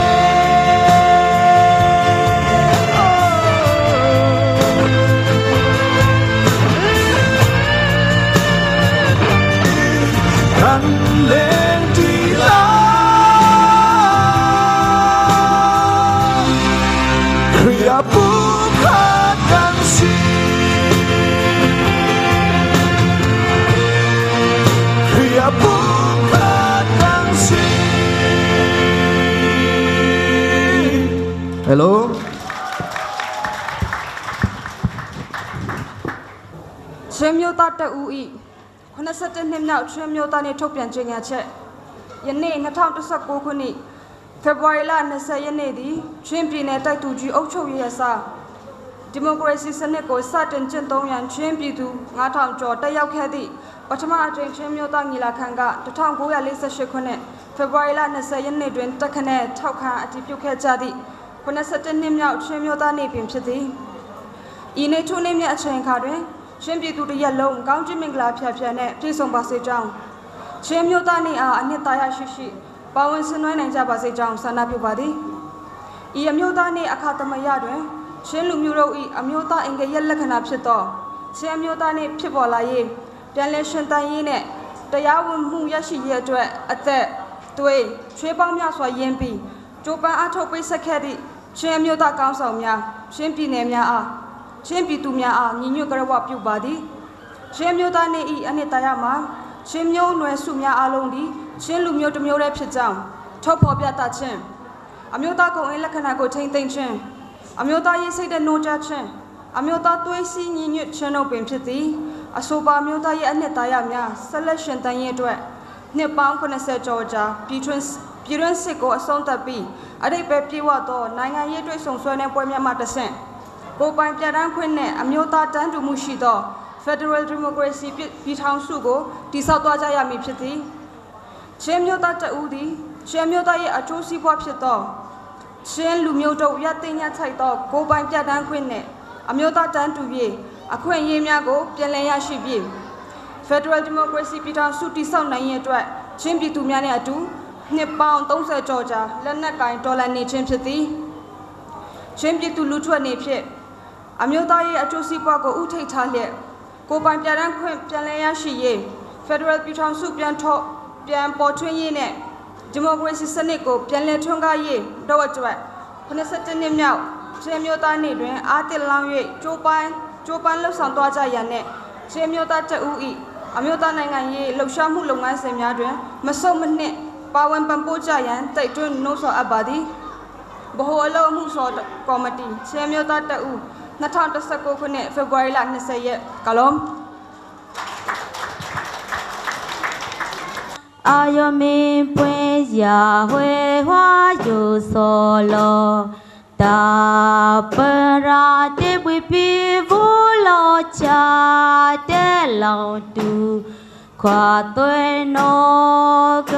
Kan lên đi la, kriya buka kan si, kriya buka. Hello. Chemyota ta ui. Khona sate nimna chemyota ne thok pian chenga che. Yane 2019 ခုနှစ် February 20 ရက်နေ့သည်ချင်းပြည်နယ်တိုက်သူကြီးအုပ်ချုပ်ရေးအစားဒီမိုကရေစီစနစ်ကိုစတင်ကျင့်သုံးရန်ချင်းပြည်သူ9000ကျော်တက်ရောက်ခဲ့သည့်ပထမအကြိမ်ချင်းမျိုးသားညီလာခံက1948ခုနှစ် February 20 ရက်နေ့တွင်တက်ခနဲ့ထောက်ခံအတည်ပြုခဲ့ကြသည့်87နှစ်မြောက်ချင်းမျိုးသားနေ့ပင်ဖြစ်သည်ဤနေ့ထိုနေ့မြတ်အချိန်အခါတွင်ချင်းပြည်သူတရက်လုံးကောင်းချီးမင်္ဂလာဖြတ်ဖြတ်နဲ့ပြည့်စုံပါစေကြောင်းချင်းမျိုးသားနေ့အားအနှစ်သာရရှိရှိပါဝင်ဆင်နွှဲနိုင်ကြပါစေကြောင်းဆန္ဒပြုပါသည်ဤအမျိုးသားနေ့အခါသမယတွင်ချင်းလူမျိုးတို့၏အမျိုးသားအင်္ဂရဲ့လက္ခဏာဖြစ်သောချင်းအမျိုးသားနေ့ဖြစ်ပေါ်လာရေးပြန်လည်ရှင်သန်ရေးနဲ့တရားဝင်မှုရရှိရေးအတွက်အသက်သွေးချွေးပေါင်းများစွာယဉ်ပြီးကြိုးပမ်းအားထုတ်ပိတ်ဆက်ခဲ့သည့်ချင်းအမျိုးသားကောင်းဆောင်များချင်းပြည်နယ်များအားချင်းပြည်သူများအားညီညွတ်ကြွယ်ဝပြုပါသည်ချင်းမျိုးသားနေ့၏အနှစ်သာရမှာချင်းမျိုးနွယ်စုများအားလုံးသည်ချင်းလူမျိုးတစ်မျိုးတည်းဖြစ်ကြောင်းထုတ်ဖော်ပြသခြင်းအမျိုးသားကုန်အင်းလက္ခဏာကိုထိန်းသိမ်းခြင်းအမျိုးသားရေးစိတ်တဲ့နှိုးကြခြင်းအမျိုးသားသွေးစည်းညီညွတ်ခြင်းတို့ပင်ဖြစ်သည်အဆိုပါမျိုးသားရဲ့အနှစ်သာရများဆက်လက်ရှင်သန်ရေးအတွက်နှစ်ပေါင်း80ကျော်ကြာပြည်တွင်းစစ်ကိုအဆုံးသတ်ပြီးအတိတ်ပဲပြေဝသောနိုင်ငံရေးတွေ့ဆုံဆွေးနွေးပွဲများမှတဆင့်ကိုပိုင်ပြဋ္ဌာန်းခွင့်နဲ့အမျိုးသားတန်းတူမှုရှိသော Federal Democracy ပြည်ထောင်စုကိုတည်ဆောက်သွားကြရမည်ဖြစ်သည်ချင်းမျိုးသားတဦးသည်ချင်းမျိုးသားရဲ့အကျိုးစီးပွားဖြစ်သောချင်းလူမျိုးတို့ရသိညှချိုက်သောကိုပိုင်ပြဋ္ဌာန်းခွင့်နဲ့အမျိုးသားတန်းတူရေး အခွင့်အရေးများကိုပြန်လည်ရရှိပြီး Federal Democracy ပြည်ထောင်စုတည်ဆောက်နိုင်ရေးအတွက်ချင်းပြည်သူများနဲ့အတူနှစ်ပေါင်း30ကျော်ကြာလက်နက်ကင်တော်လှန်နေခြင်းဖြစ်သည်ချင်းပြည်သူလူထုအနေဖြင့်အမျိုးသားရေးအကျိုးစီးပွားကိုဥထိပ်ထားလျက်ကိုယ်ပိုင်ပြဋ္ဌာန်းခွင့်ပြန်လည်ရရှိရေး Federal ပြည်ထောင်စုပြန်ပေါ်ထွန်းရေးနဲ့ Democracy စနစ်ကိုပြန်လည်ထွန်းကားရေးတို့အတွက်87နှစ်မြောက်ချင်းမျိုးသားနေ့တွင်အားတစ်လောင်း၍ကြိုးပမ်းလှုပ်ဆောင်သွားကြရန်နဲ့ချင်းမျိုးသားတဦး၏အမျိုးသားနိုင်ငံရေးလှုပ်ရှားမှုလုပ်ငန်းစဉ်များတွင်မဆုတ်မနှစ်ပါဝင်ပံ့ပိုးကြရန်တိုက်တွန်းနှိုးဆော်အပ်ပါသည်ဗဟိုအလုပ်မှုဆော်ကော်မတီချင်းမျိုးသားတဦး2019ခုနှစ်ဖေဖော်ဝါရီလ20ရက် ကလုံး အာယမင်းပွင့်ရာဝဲဝါယိုဆောလောတာပရာတေဝိပိဘူလောချာတဲလောင်တူခွာသွဲနောက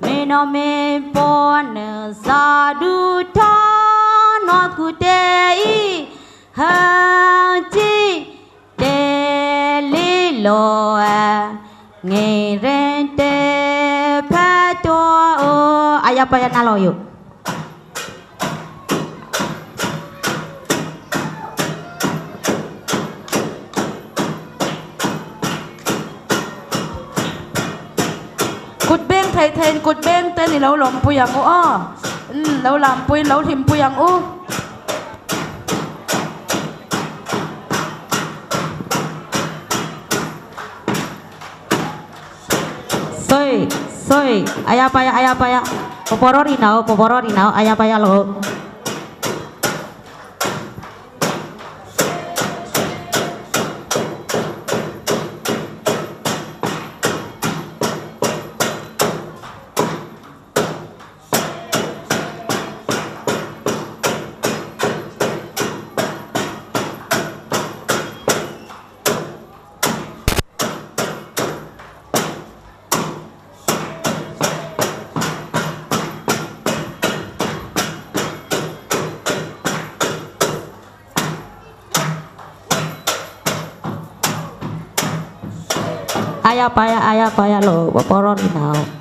မင်းတော်မင်းပေါ်နစာဒူထာနောကုတေဤဟာကြည်တဲလေးလောငယ်ရင်တဲဖတ်တော်အာရပါရနာလောယไทยกดเบ้งเต้นนี่เราหลงปุยังอ้อเราลำปุยเราถิ่มปุยังอู้soy ayah paya poporo rinau ayah paya lo ayah paya lo poporo rinau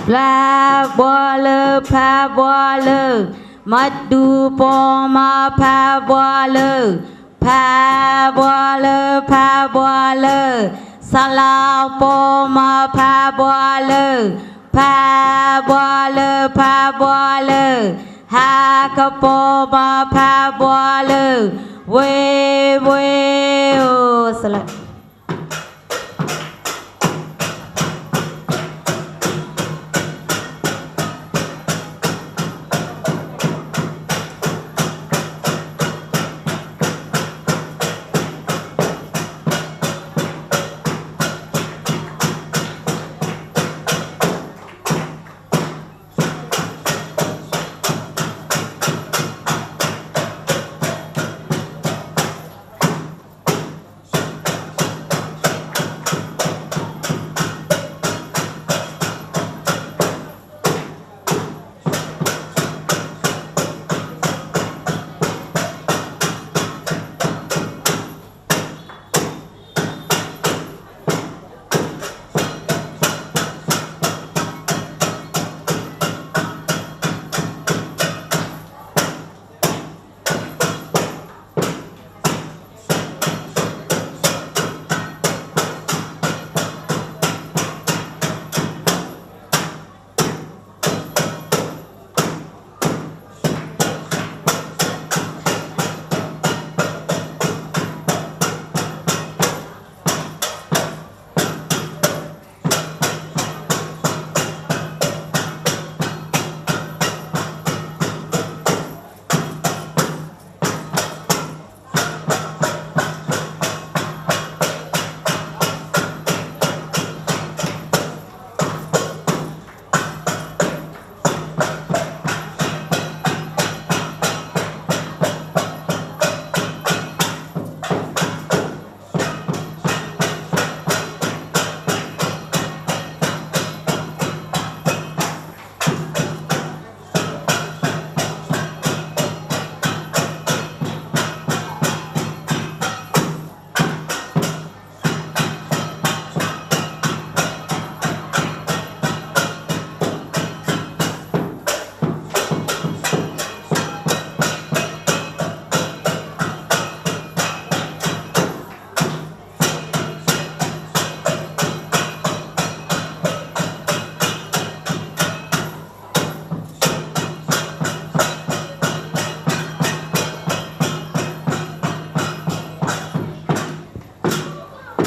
Bla boiler pa boiler madu poma pa boiler salau poma pa boiler ha ka poma pa boiler we oh salah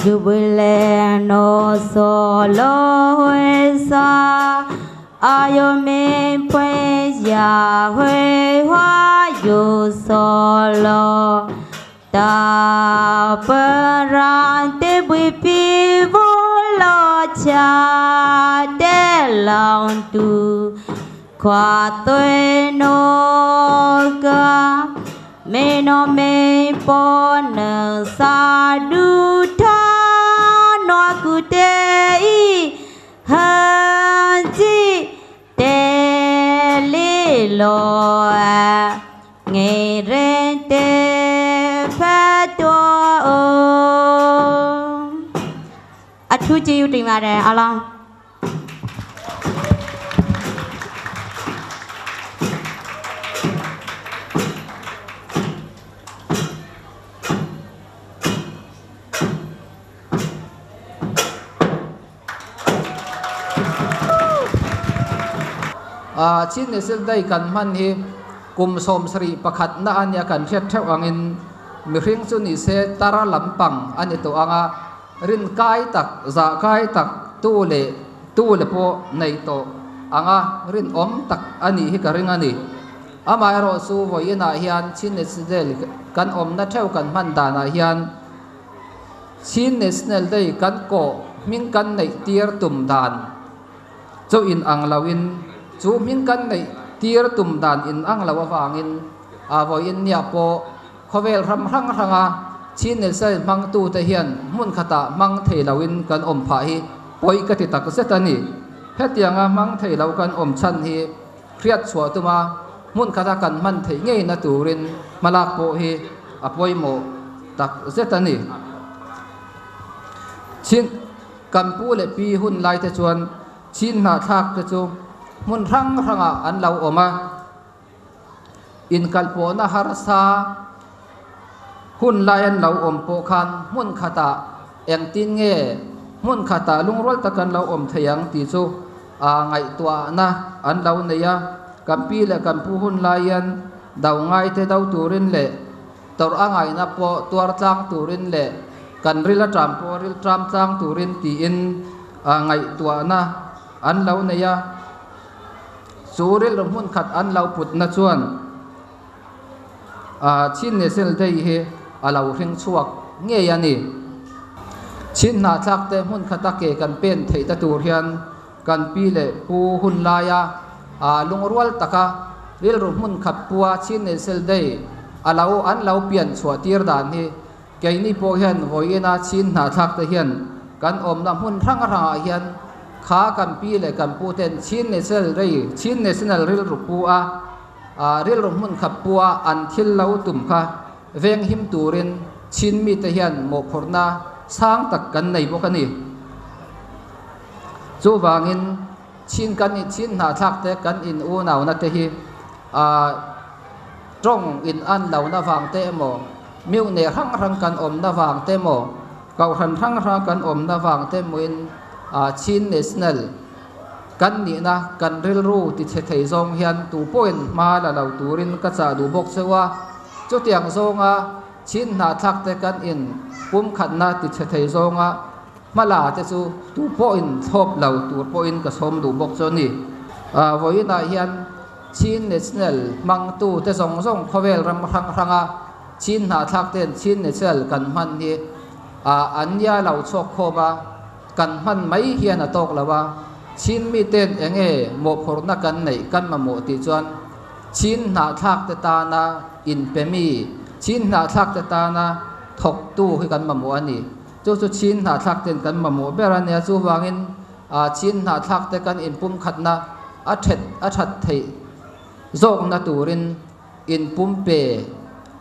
Jubile no solo esa ayo me pues ya hue hoa yo solo ta perante bui pi lo cha de lòng tu qua tôi no ga me no me pon sa du tha no ku te i ha ji te li lo nghe re te pha to a thu chi trình mà để alo chin ne sel dai kan man hi kum som sri pakhat na anya kan thiat theu angin mi hring chu ni se tara lampang ani to anga rin kai tak za kai tak tu le po nei to anga rin om tak ani hi ka ring ani ama ro su voina hian chin ne sel kan om na theu kan man da na hian chin national dai kan ko min kan nei tir tum dan cho in ang lawin chú min kan nei tir tum dan in ang lawa wangin voi in nia po khovel ram rang ranga chin ne sai mang tu te hian mun khata mang thei lawin kan om pha hi poi ka ti tak setani hetianga mang thei law kan om chan hi khriat chua tuma mun khata kan man thei ngei na turin malak po hi apoi mo tak setani chin kan pu le pi hun lai te chuan chin na thak te chu mun rang ranga an lau oma in kalpo na harsa hun layan lau om po khan mun khata eng tin nge mun khata lungrol takan lau om thayang ti chu ngai tua na an lau neya kampi le kampu hun layan dau ngai te dau turin le tor angai na po tuar tlang turin le kan rila tram po ril tram tlang turin ti in ngai tua na an lau neya suril mun khat an lau put na chuan chin ne sel dei he alau hring chuak nge yani chin na thak te mun khata ke kan pen thei ta tur hian kan pi le pu hun laya lungrwal taka ril ru mun khat puwa chin ne sel dei alau an lau pian chua tir dan hi ke ni po hian voina chin na thak te hian kan om na mun rang ranga hian khá kan pi le kan pu ten chin national rei chin national ril ru pu ril ru mun khap pu an thil lau tum kha veng him turin chin mi te hian mo phorna sang tak kan nei bokani chu wangin chin kan ni chin na thak te kan in u naw na te hi trong in an lau na wang te mo miu ne rang rang kan om na wang te mo kau ran rang rang kan om na wang te mo in chin national kan ni na kan ril ru ti the thei zong hian tu point ma la lau turin ka cha du bok chewa chu tiang zonga chin na thak te kan in pum khat na ti the thei zonga mala te chu tu point thop lau tur point ka som du bok choni voina hian chin national mang tu te zong zong khovel ram rang ranga chin na thak ten chin national kan man ni anya lau chok khoma kan man mai hian atok lawa chin mi ten enge mo phorna kan nei kan ma mo ti chuan chin na thak te ta na in pemi chin na thak te ta na thok tu hi kan ma mo ani chu chin na thak ten kan ma mo berania chu wangin chin na thak te kan in pum khat na a that thei zok na turin in pum pe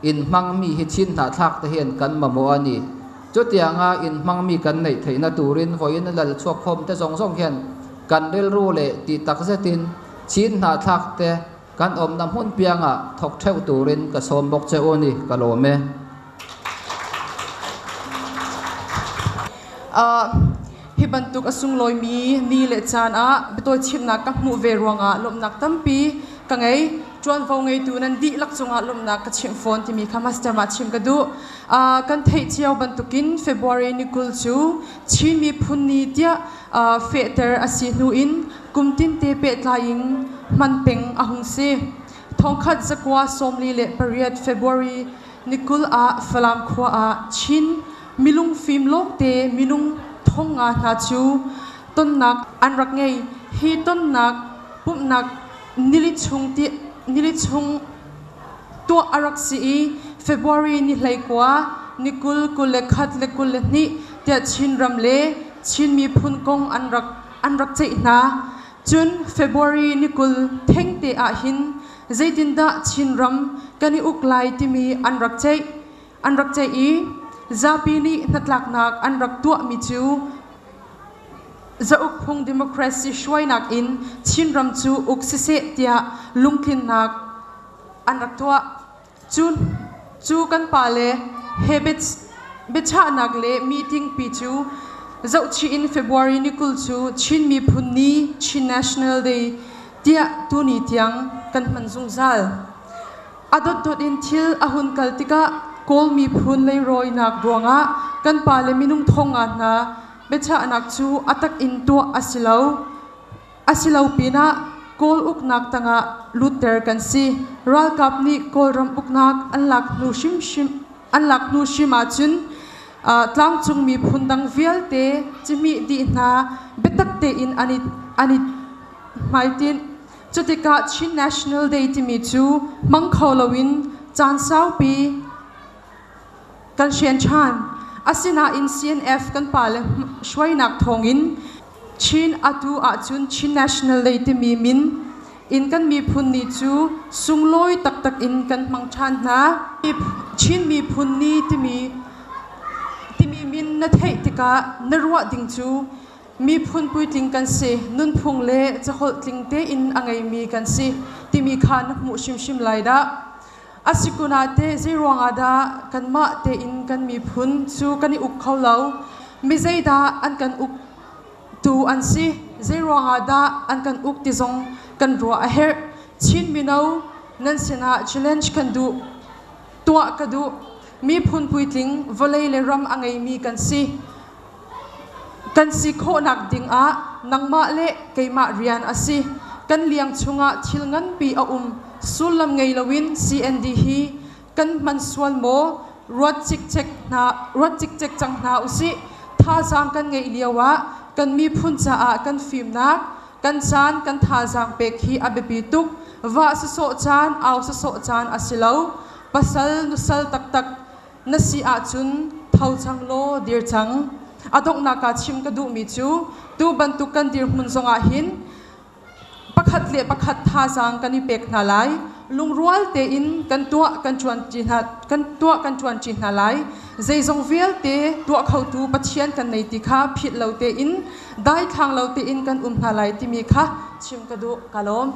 in mang mi hi chin na thak te hian kan ma mo ani chu tianga in mang mi kan nei theina turin voin lal chuak khom te zong zong hian kan rel ru le ti tak zetin chin na thak te kan om nam hun pianga thok theu turin ka som bok che oni ka lo me hi bantuk asung loi mi ni le chan a bitoi chimna ka mu ve ruanga lom nak tampi ka ngai chuan vo ngei tu nan di lak chunga lomna ka chim phone ti mi kha master ma chim ka du kan thei chiao ban tukin February ni kul chu chin mi phun ni tia feter asi nu in kumtin te pe tlaing man peng ahung se thongkhat zakwa somli le period February nikul a falam khwa a chin milung fim lok te milung thonga na chu ton nak anrak ngei hi ton nak pup nak nili chung to arak si February ni hlai kwa nikul kul le khat le kul le ni tia chin ram le chin mi phun kong anrak chei na chun February nikul theng te a hin zaitin da chin ram kani uklai ti mi anrak chei I zapi ni natlak nak anrak tua mi chu za uk phung democracy shwai nak in chin ram chu uk se se tia lungkin nak anrak tua chu kan pale habits becha nak le meeting pi chu zau chi in February ni kul chu chin mi phun ni chin national day tia tu ni tiang kan manzung zal adot in thil ahun kaltika kol mi phun lei roi nak ruanga kan pale minung thonga na becha nak chu atak in tu asilau pina kol uk nak tanga luter kan si ral kap ni kol ram uk nak anlak nu shima chun tlang chung mi phun dang vial te chimi di na betak te in ani maitin chutika chin national day ti mi chu mangkholowin chansau pi kan sian chan asina in CNF kan pale shwai nak thongin chin atu a chun chin national day ti mi min in kan mi phun ni chu sungloi tak in kan mang chan na chin mi phun ni ti mi min na thei tika narwa ding chu mi phun pui ting kan se nun phung le chahol tling te in angai mi kan si ti mi khan mu shim lai da asikuna te zirwanga da kan ma te in kan mi phun chu kan i uk khaulau mi zaida an kan uk tu an si zirwanga da an kan uk ti zong kan ro a her chin mi no nan sena challenge kan du tua ka du mi phun puitling volei le ram angai mi kan si kho nak ding a nangma le keima rian asi kan liang chunga thilngan pi a sulam ngei lawin CND hi kan manswal mo rot chik chek chang na usi tha jang kan ngei liawa kan mi phun cha a kan fim nak kan chan kan tha jang pek hi abepi tuk wa so chan aw so chan asilo pasal nusal tak nasi a chun thau chang lo dir chang adok na ka chim ka du mi chu tu bantu kan dir mun zonga hin pakhat le pakhat tha sang kan i pek na lai lungrual te in kan tua kan chuan chi na lai zeizong vel te tua khau tu pathian kan nei ti kha phit lo te in dai thang lo te in kan na lai ti mi kha chim ka du kalom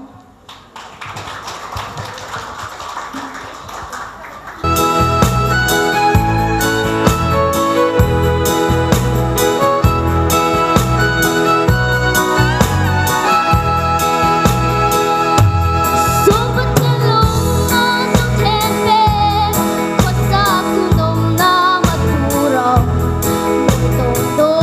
Oh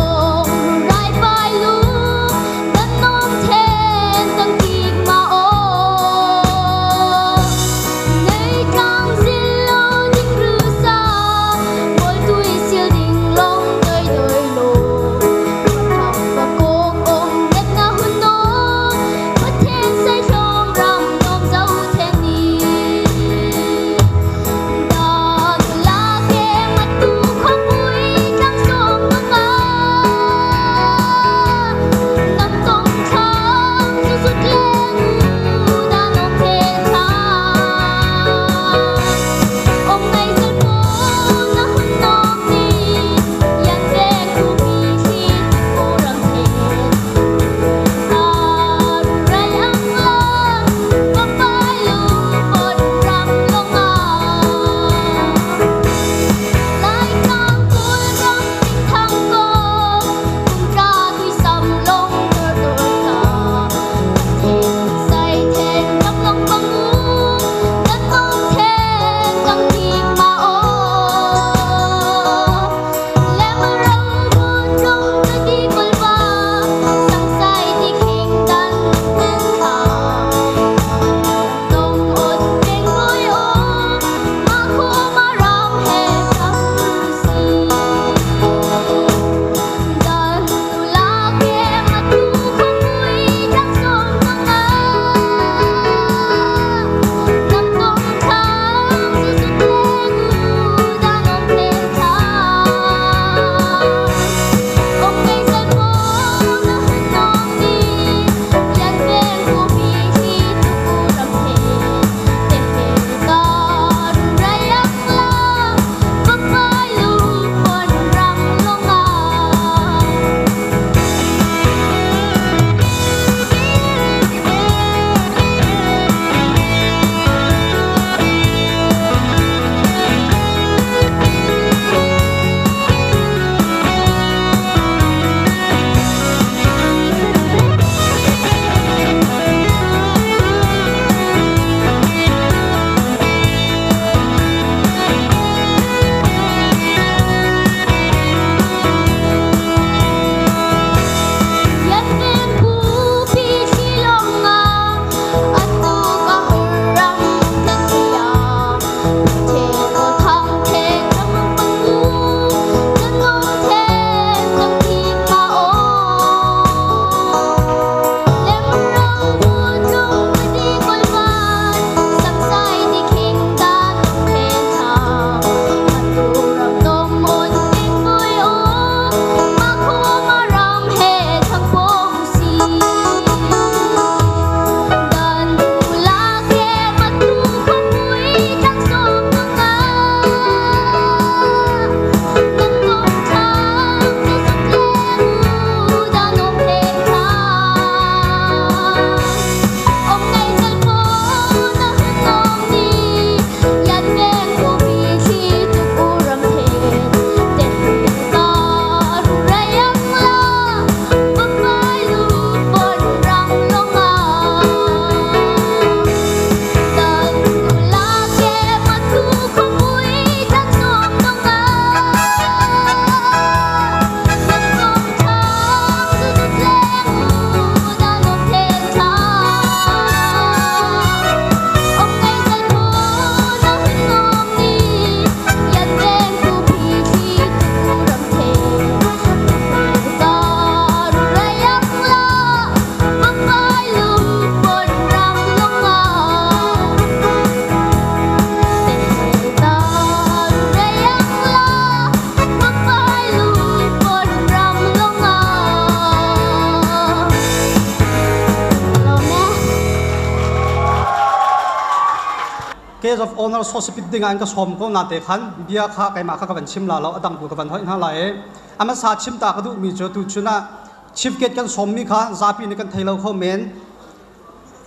case of honor society ding an ka som ko na te khan bia kha kai ma kha ka ban chim la lo adang bu ka ban hoi na la e ama sa chim ta ka du mi cho tu chuna chief gate kan som mi kha zapi ni kan thailo kho men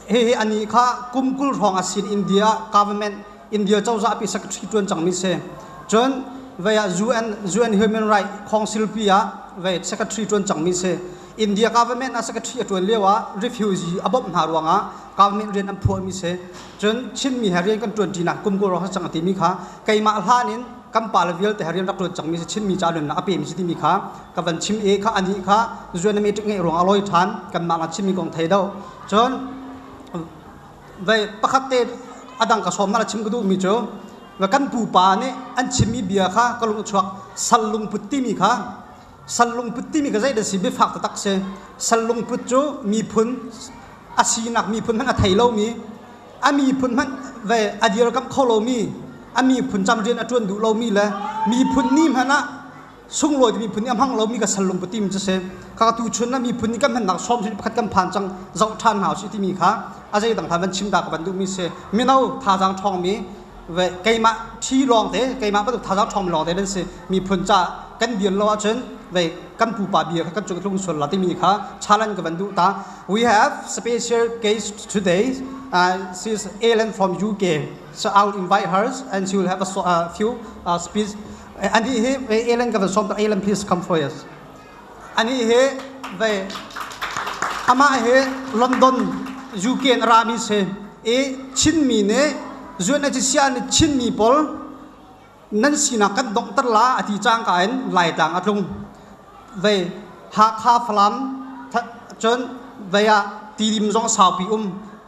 he ani kha kumkul rong asin India government India chau zapi secretary tuan chang mi se chon via UN Human Rights Council pia ve secretary tuan chang mi se India government a secretary tuan lewa refugee abob na ruanga government ren am pho mi se chon chin mi harian kan tuan dina kumkul ro chang ti mi kha kai ma hanin kam palvial te harian rak tuan chang mi se chin mi cha lun na ape mi ti mi kha ka van chim e kha ani kha UN me tik ngai rong aloi than kan ma chim mi kong thai do chon ve pakhatte adang ka som na chim gudu mi cho và căn pu pa ne an chimi bia kha kalung chuak sallung putti mi kha sallung putti mi ka zai da si be phak tak se sallung put cho mi phun asinak mi phun man a thailo mi ami phun man ve adir kam kholo mi ami phun cham rin atun du lo mi la mi phun ni hana sung loi mi phun am hang lo mi ka sallung putti mi se ka tu chun na mi phun ni kam han nak som sin pakhat kam phan chang zau than hau si ti mi kha azai dang phan chim da ka ban du mi se mi nau tha jang thong mi về cây mạ thi rong thế cây mạ bắt đầu tháo ra thòng rong thế nên sẽ mi phun cha căn biển lo chân về căn pu pa bia căn chung chung xuân là tí mi khá challenge cái vấn đề ta we have special guest today she is Ellen from UK so I'll invite her and she will have a few speech and he Ellen cái vấn đề Ellen please come for us and he về ama he London UK Rami se e chin mi ne Zuan aja sian chin mi pol nan sinakat dokter la ati chang kain lai tang atlung ve ha kha flam chon veya tidim jong sao pi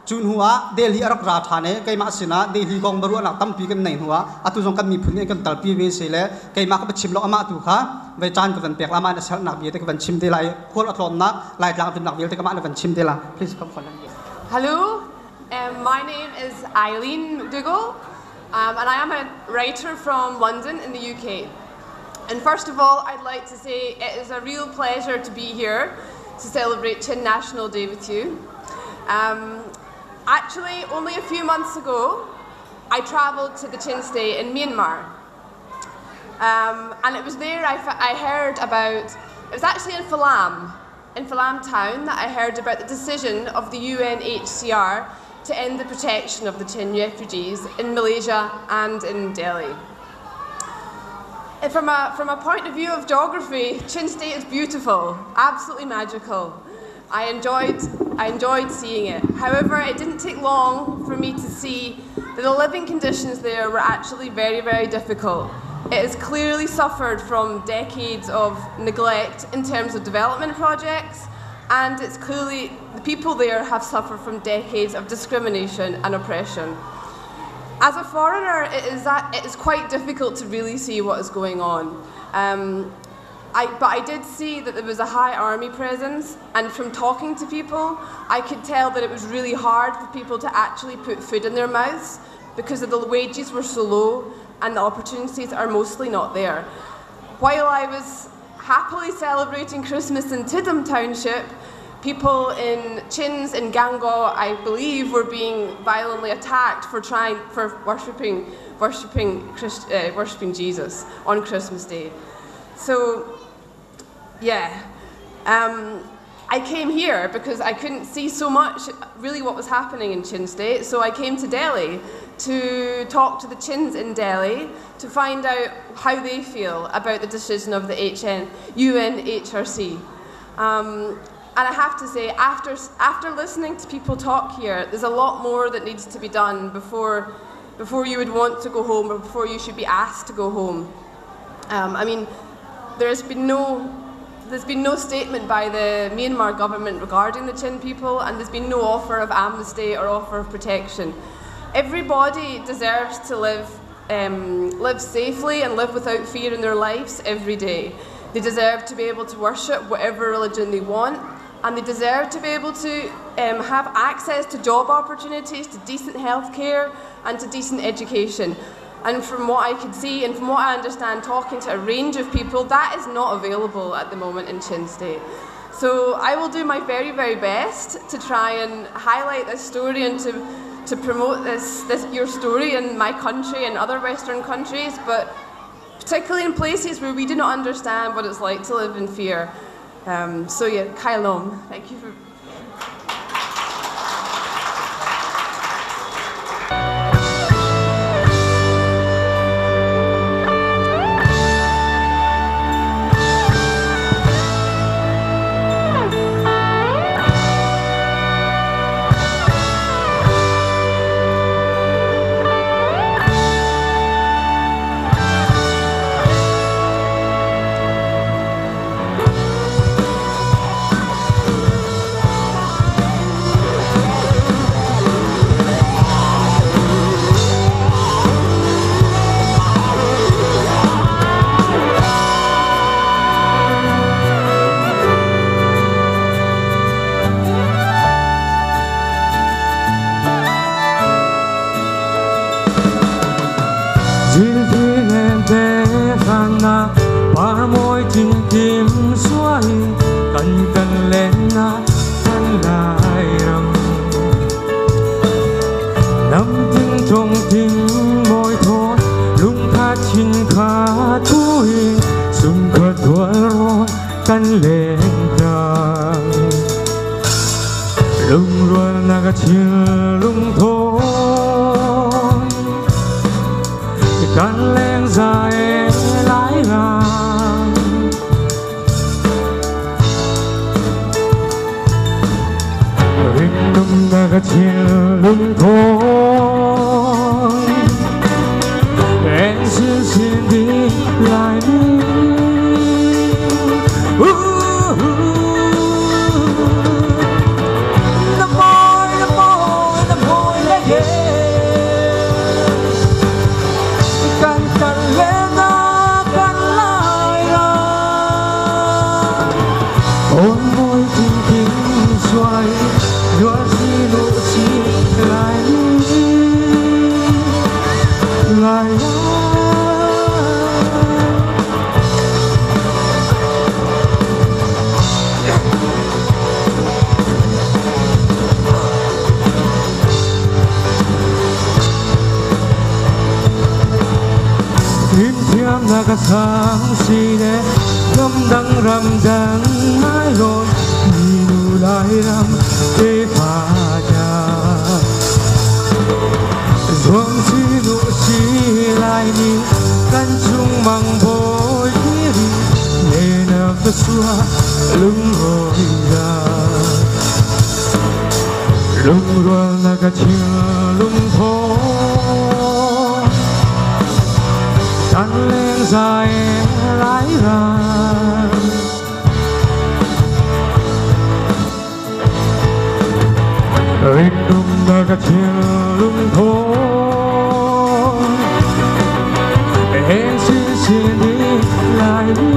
chun hua Delhi arak ra thane kai ma sina Delhi gong baru anak tampi kan nei hua atu jong kan mi phun kan talpi ve se le kai ma ka chim lo ama tu kha ve chan ka van pek lama na sal nak bi te ka van chim de lai khol atlon nak lai tang tu nak bi te ka ma na van chim de la please come for hello. My name is Eileen McDougall, and I am a writer from London in the UK. And first of all, I'd like to say it is a real pleasure to be here to celebrate Chin National Day with you. Actually, only a few months ago, I travelled to the Chin State in Myanmar. And it was there I heard about, it was actually in Phalam town that I heard about the decision of the UNHCR to end the protection of the Chin refugees in Malaysia and in Delhi. From a point of view of geography, Chin State is beautiful, absolutely magical. I enjoyed seeing it. However, it didn't take long for me to see that the living conditions there were actually very, very difficult. It has clearly suffered from decades of neglect in terms of development projects, and it's clearly the people there have suffered from decades of discrimination and oppression. As a foreigner, it is quite difficult to really see what is going on. But I did see that there was a high army presence, and from talking to people, I could tell that it was really hard for people to actually put food in their mouths because the wages were so low and the opportunities are mostly not there. While I was happily celebrating Christmas in Tidham Township, people in Chins in Gangaw, I believe, were being violently attacked for worshipping Jesus on Christmas Day. So, yeah, I came here because I couldn't see so much really what was happening in Chin State. So I came to Delhi to talk to the Chins in Delhi to find out how they feel about the decision of the UNHRC. And I have to say, after listening to people talk here, there's a lot more that needs to be done before you would want to go home or before you should be asked to go home. I mean, there's been no statement by the Myanmar government regarding the Chin people, and there's been no offer of amnesty or offer of protection. Everybody deserves to live safely and live without fear in their lives every day. They deserve to be able to worship whatever religion they want, and they deserve to be able to have access to job opportunities, to decent health care, and to decent education. And from what I could see and from what I understand talking to a range of people, that is not available at the moment in Chin State. So I will do my very, very best to try and highlight this story and to to promote your story in my country and other Western countries, but particularly in places where we do not understand what it's like to live in fear. So yeah, Kailom, thank you for. Par môi tình tim xoay cần cần lên na thân lại rầm nắm tiếng trong tình môi thôi lung tha chín khá tuổi sung khờ thua rồi cần lên càng lung ruột naga chiều lung thôi cần lên dài lái ngang num naga chiều lung thôi em xin đi lại đi Nam môi lấy can can lên na can lại ra ôn môi tình tình xoay nhua si nụ si lại lại naga sang sine ngâm đắng rầm đắng mãi rồi nhìn lại rầm để phá nhà ruộng si nụ si lại đi căn chung bằng bối đi nên ở xua lưng hồi ra lưng ruộng naga chiều lưng thôi tan lên dài lái ra ơi num naga chiều lung thôi em xin đi lại đi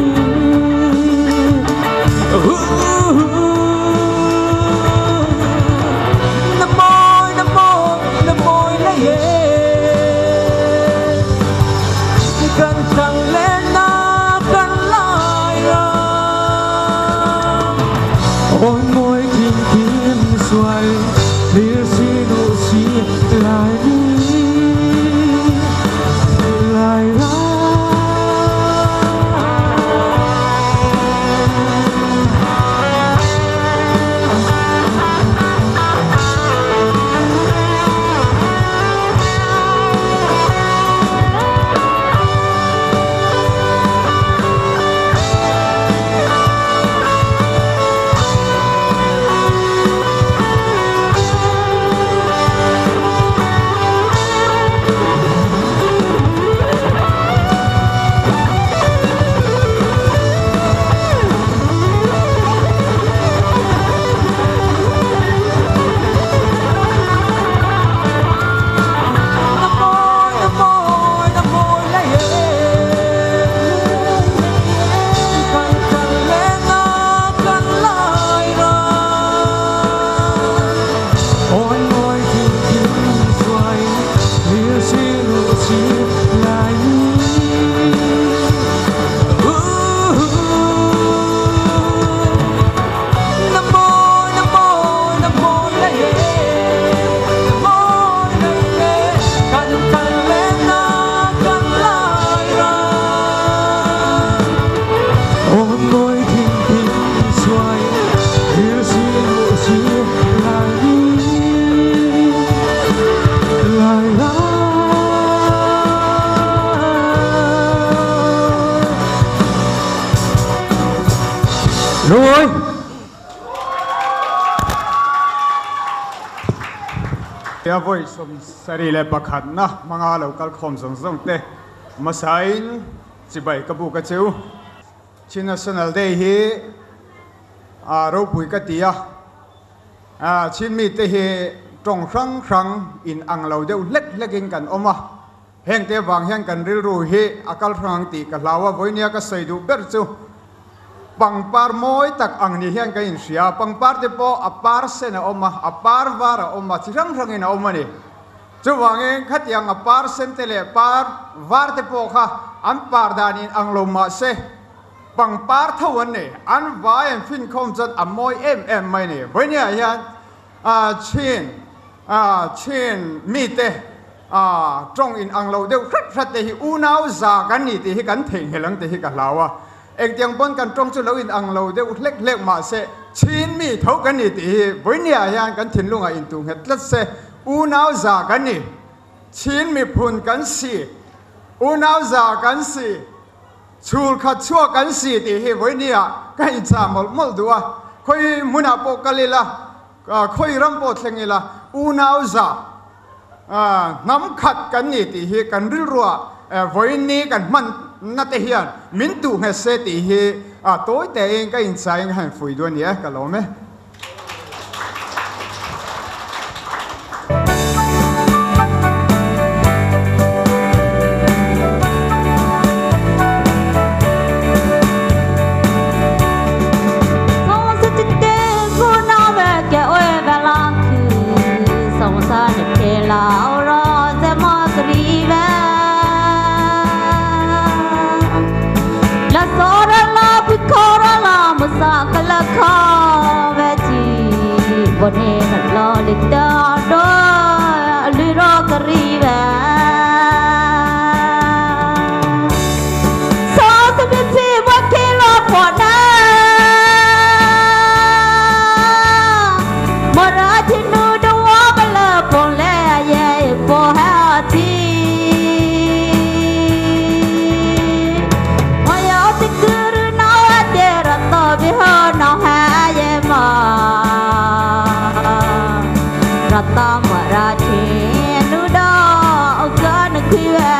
Nam môi lấy cần tăng lên na cần lại ra ôi môi tình tim xoay lìa si nụ si lại đi lại ra Ya voi som sari le pakhat na manga local khom zong zong te masain chibai kabu ka cheu Chin National Day hi ro pui ka tia chin mi te hi trong rang rang in anglo deuh lek lekin kan oma heng te wang heng kan ril ru hi akal rang ti ka lawa voinia ka saidu ber chu pangpar moi tak ang ni hian ka in sia pangpar te po apar se na oma apar vara oma chirang rang in oma ni chu wangeng khatiang apar sen te le par var te po kha an par danin anglo ma se pangpar thawan ne an vai en fin khom chan amoi em mai ne voinia hian chin mi te trong in anglo deuh rat te hi unau za kan ni ti hi kan theng helang te hi ka lawa ek tiang bon kan trong chu lo in anglo deuh lek ma se chin mi thau kan ni ti hi voinia hian kan thin lunga in tu het lat se unau za kan ni chin mi phun kan si unau za kan si chul khat chua kan si ti hi voinia ka in cha mol duwa khoi muna po kalila khoi ram po thlengila unau za nam khat kan ni ti hi kan ril ruwa voini kan man na te hian min tu he se ti hi toy te eng ka in cha eng han fui do ni ka lo me One hand lolly da little caribe. So to be see what came up for now. Marathi knew the wobble for lay for healthy. My out the good now at there at the behold now high Rata Marathi nuda gan khuya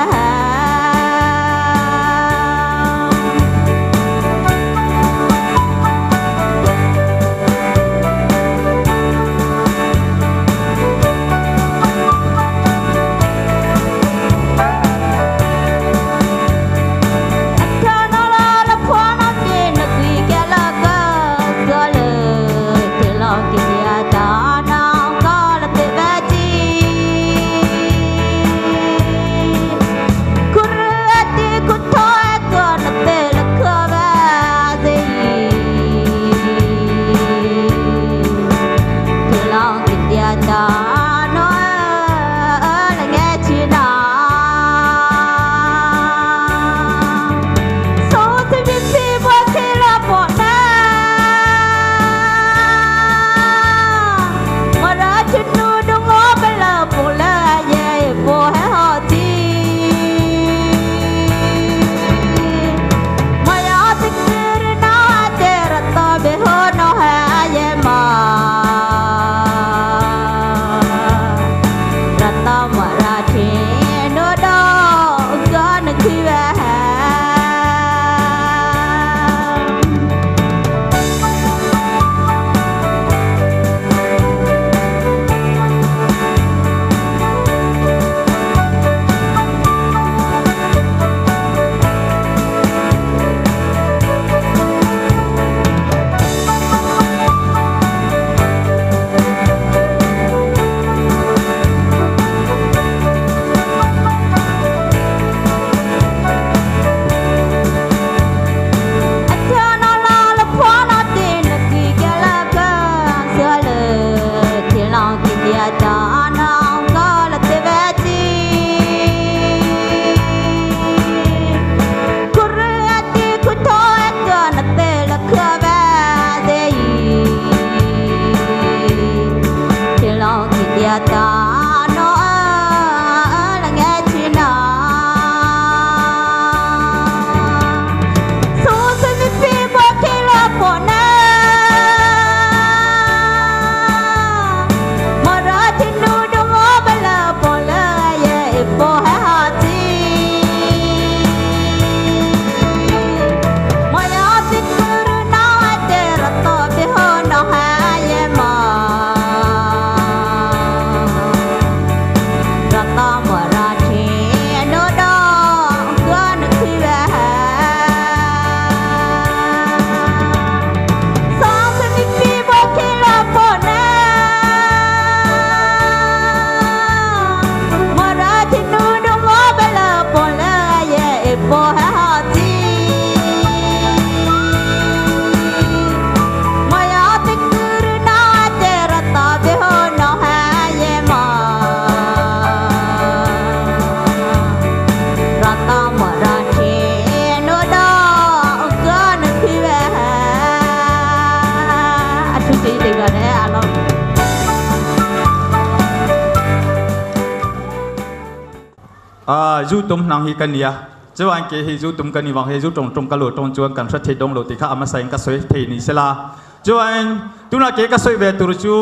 du tum nang hi kania cho anh ke hi du tum kani wang he du trong ka lo trong chuan kan thra thei dong lo ti kha ama saing ka soi thei ni sela cho anh tu na ke ka soi ve tur chu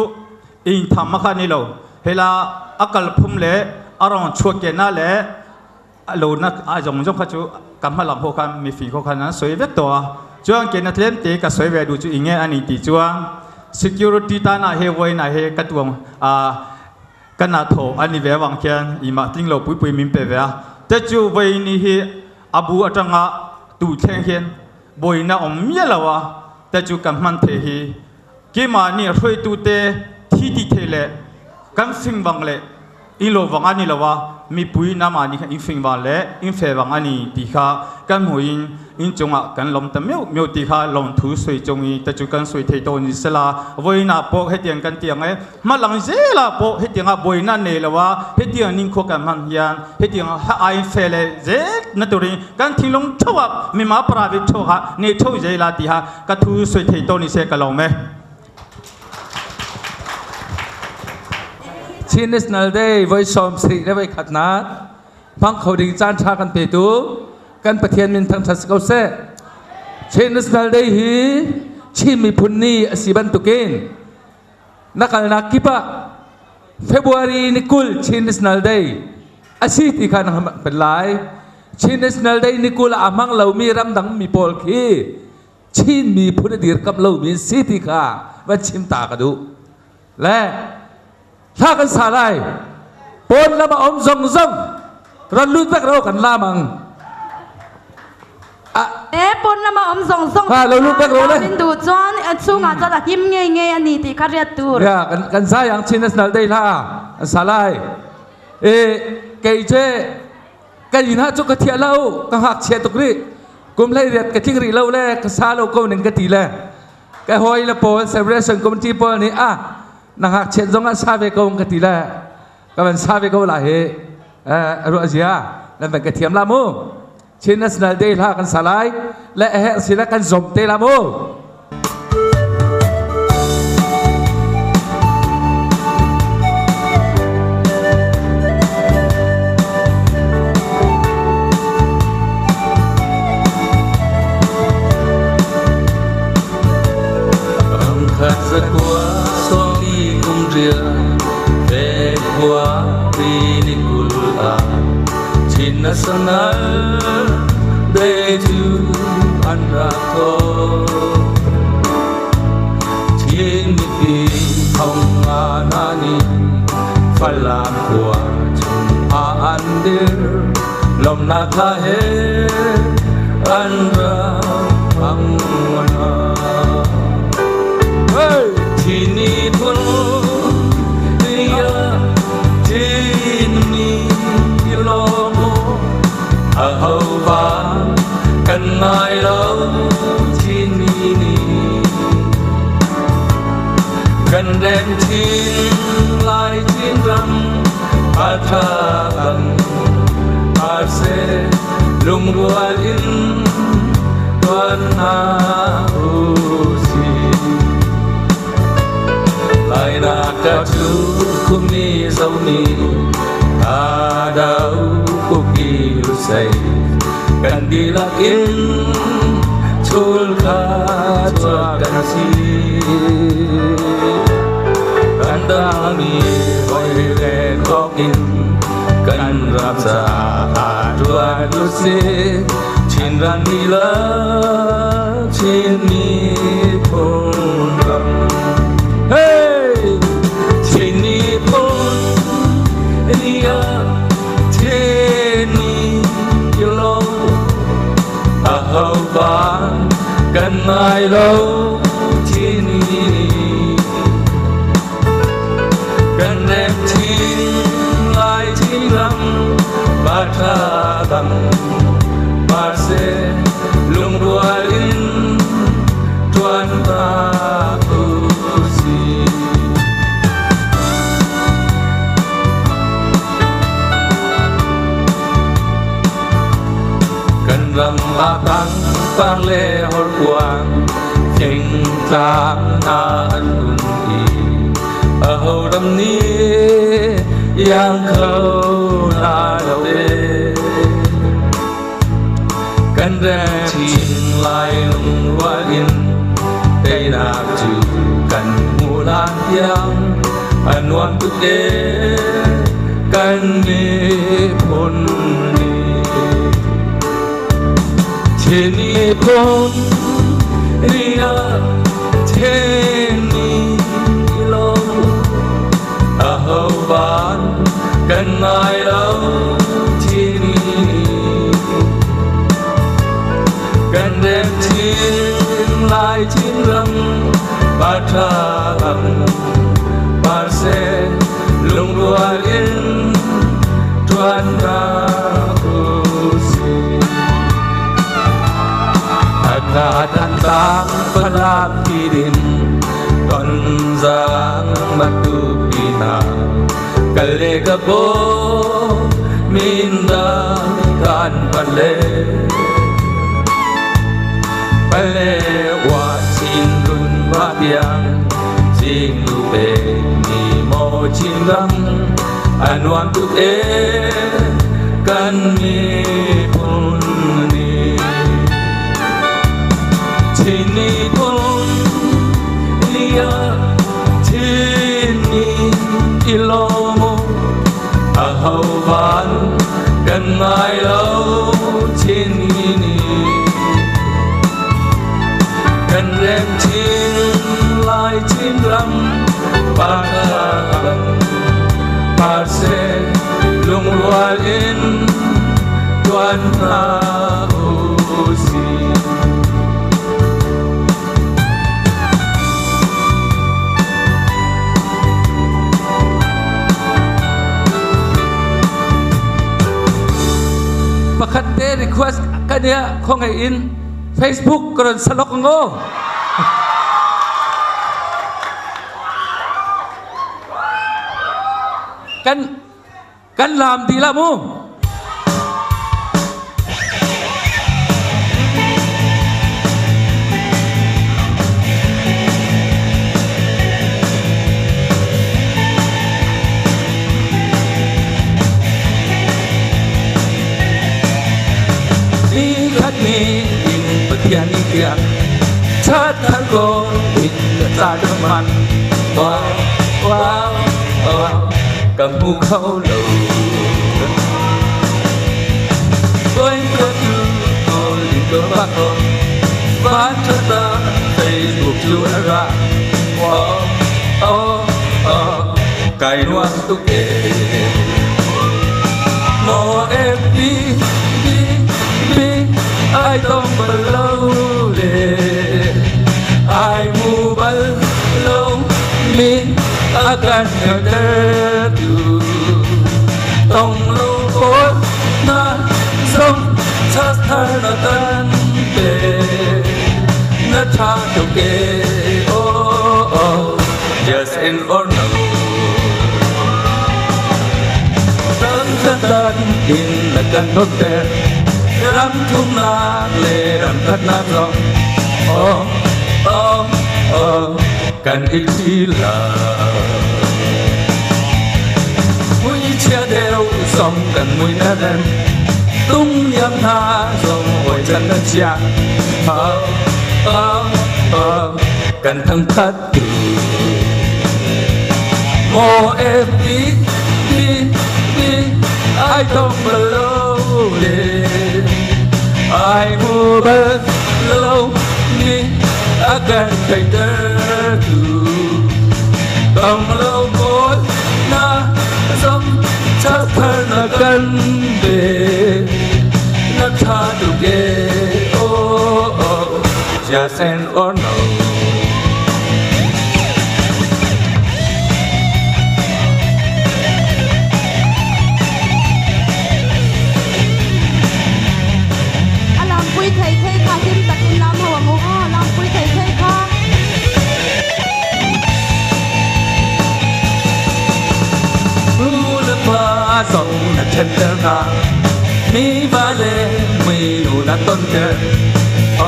in tham ma kha ni lo hela akal phum le arong chua ke na le lo na a jong jong kha chu kam ma lam ho khan mi fi ho khan na soi ve to cho anh ke na tlen te ka soi ve du chu inge ani ti chuang security ta na he voi na he ka tuangกันนาโถอันนี้เววังเคียนอีมาติ้งเราปุยมิมเปเวะแต่จู่วันนี้ฮีอาบูอัตงะตูเทงเฮียนบอยน่าอมเมียละวะแต่จู่กันมันเทฮีกี่มานี่ช่วยตูเตที่ดีเทเลกันฟิงวังเลอินโลวังอันนี้ละวะมีปุยน้ำมันนี่อินฟิงวังเลอินเฟวังอันนี้ตีข้ากันหัวอินจงอ่ะกันลมแต่เมียวตีข้าลมถูสวยจงอีแต่จู่กันสวยเทโตนิสลาวันน่ะโปให้เตียงกันเตียงมาหลังเจล่ะโปให้เตียงอ่ะบอยนั่นเนี่ยละวะให้เตียงนิ่งโคกันมันยันให้เตียงให้ไอเฟลเจนั่นตัวนี้กันทิ้งลงชั่วมีมาปราบิชั่วฮะเนี่ยชั่วเจล่ะตีฮะกันถูสวยเทโตนิเสกันลงไหมNational Day ไว้ชมสิและไว้ขัดนัดพังเขาดิ่งจานชากันเปิดกันประเทศมินทั้งทัศน์เซ่National Day ฮีชิมีพุนนีสิบันตุกินนักการนักกิปะ February นิคุลNational Day อาชีพที่ข้านักเป็นหลายNational Day นิคุลอามังเหล่ามีรำดังมีโพลคีชินมีพุนดีร์กับเหล่ามีสิทธิข้าว่าชิมตากระดูและถ้ากันสาลายปนละมาอมซงรันลุดแบกเรากันลามังปนละมาอมซงเราลุดแบกเราเลยดูจวนช่วงอาจจะหิมเงยอันนี้ที่คาเรียตูร์กันสายอย่างNational Dayล่ะสาลายเกยเจกันยินหาจุกเทียเล่ากันหักเชียตุกรีกุมไล่เรียดกันทิ้งรีเล่าแรกกันสาเราก็หนึ่งกันตีแรกกันหอยละโปนเซเลบเรชั่นคอมมิตี้โปนนี่นักหักเชียนจงอาซาเวกงกติละก็เป็นซาเวกงละเหรัวเซียนั่นเป็นกระเทียมลามูNational Day ลากันสลายและศิลกันสมเตลามูNational Day to Anrato Thiên Mỹ Hồng Anani Phalam Kwa Chung Andir Lom Naka He Anra Angwana Thini Pun Dia Thini Lomo hầu vang cần ai lâu thiên ni cần đêm thiên lại thiên răng phát ra gần phát sẽ lùng đua in tuần na usi lại là cả chú không mi dâu mi đâu cô kiêu say kan dilakin chul kha chua kan si kan dami hoi le kokin kan rap sa chua lu se chin ran ni la chin mi pon ram hey chin ni pon nia hầu vang cần ai lâu thiên ni cần em thiên lại thiên lắm ba tha đằng ba sẽ lung đua in tuan ta răng ba tăng vang lê hồn quang chênh trang na ân y ở hầu đâm ni yang khâu na đầu đê rem chin lai lung wa in tây na chu kan mu lan yang an wan tu de kan ni pon ni thiên ni pon ni a thiên ni lo a hau ban kan ai lo thiên ni kan đem thiên lai thiên lâm ba tra ba se lung lua in tuan ra kusi ada dan tang pelak kirim ton zang matu pina kale gabo minda kan pale pale wa sin run wa biang sing lu be ni mo chin lam an wan tu e kan ni pun ni chin ni pun lia chin ni ilomo a hau van kan mai lo chin ni kan rem chin lai chin lam ba se lung lual in tuan na usi pakhat te request kania khong ai in Facebook karon salok ngo kan làm đi làm mu đi khát mi in bất thiên đi kia chát thang cô in ta đâm man wow wow wow cầm bu khâu lâu tôi có tu tôi có bắt con phát cho ta Facebook chú ra cái noan tu kê mò em đi ai tông bờ lâu lệ ai mu bờ lâu mi akan terdu tong lu pot na song chas thar na tan be na tha to ke oh yes and or no tan tan in na kan not there ram thum na le ram that na song oh kan ikila mui chia đều song kan mui na den tung yam tha song hồi chân na chia kan thang thắt tu mo em đi ai không bờ lâu để ai mua bờ lâu đi akan kay terdu tong lâu bốt na sông chắc thơ na căn về na tha du ghê oh yes and or no alam pui thei thei kha tim takin lam hawa mo alam pui thei thei kha pa song na chen ter na mi ba le mi nu na ton ter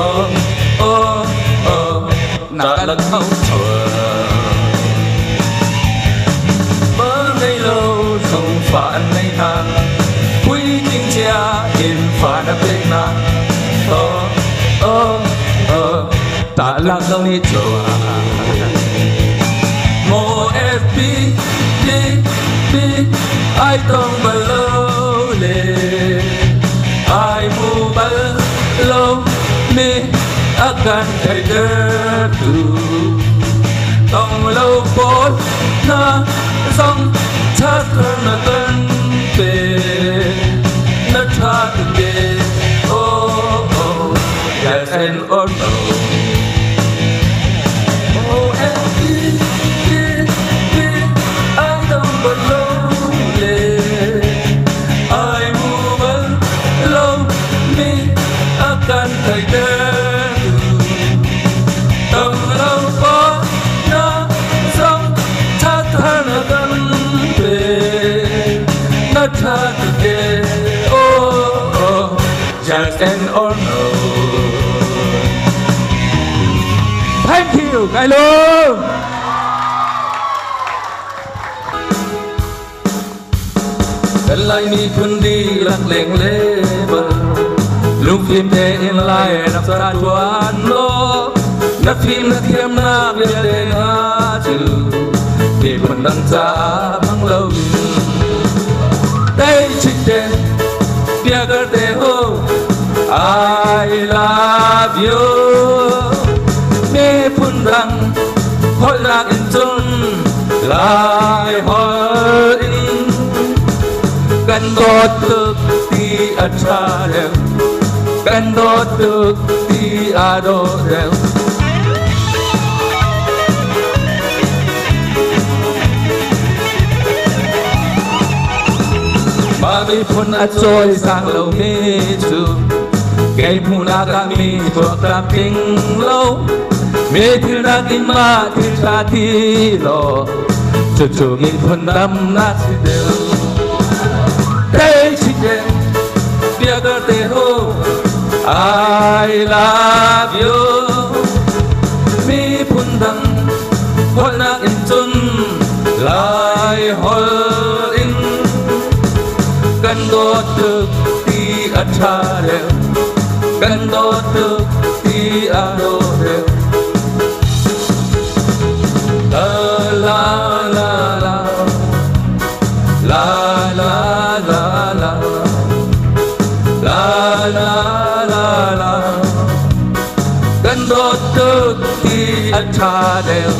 oh na la khâu chua bơ nay lâu song pha nay na quy kinh chia in pha na pe na ta lạc đâu ni chùa mô FB ai tông bờ lâu lệ ai mu bờ lâu mi akan thay đời tu tông lâu bốt na song chắc na tân về na cha về oh yes and oh no oh ai tông bờ lâu lệ ai mu bờ lâu mi akan thay đời tông lâu bốt na song chắc na tân về na cha về oh yes and oh no. Thank you, Cải Lương. Cần lại mi phun đi lạc lệnh lê bờ, lúc phim thế in lại nắp ra tuan lô, nắp phim nắp thiêm nắp biệt đê na chữ, thì vẫn đang xa bằng lâu. Đây chính đêm, bia cơ tê hô, I love you. Mê phun rằng hỏi lạc in chân lại hỏi in gần đốt thực ti ở cha đều gần đốt thực ti ở đô đều mà mi phun ở trôi sang lâu mê chu cái muna kami thuộc làm kinh lâu mê thư na kim ma thư cha thi lo cho cho mi phun đam na si đều đây chỉ để bia cơ tê hô I love you mi phun đam hỏi na in chun lại hỏi in gần đốt thực ti ở cha đều gần đốt thực ti ở đô đều la la la la la la la la la la la gần đốt thực ti ở cha đều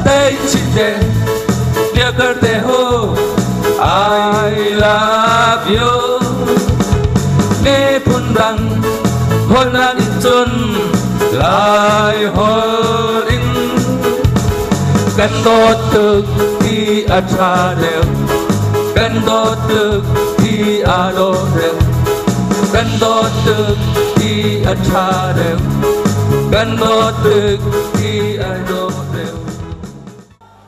đây chỉ để bia cơ tê hô I love you mê phun rằng hôn na in chân lại hôn in gần đốt thực ti ở cha đều gần đốt thực ti ở đô đều gần đốt thực ti ở cha đều gần đốt thực ti ở đô đều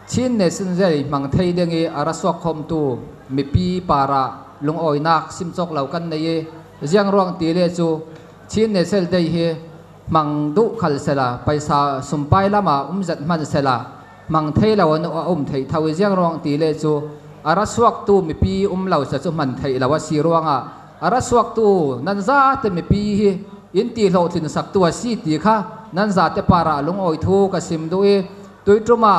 Chin ne sin zai mang thei dengi araswak khom tu mi pi para lung oi nak sim chok lau kan nei jiang ruang ti le chu chin ne sel dei hi mang du khal sela paisa sumpai lama zat man sela mang thei law no thei thawi jiang ruang ti le chu araswak tu mi pi lau sa chu man thei lawa si ruanga araswak tu nan za te mi pi hi in ti lo tin sak tu si ti kha nan za te para lung oi thu ka sim du e tui truma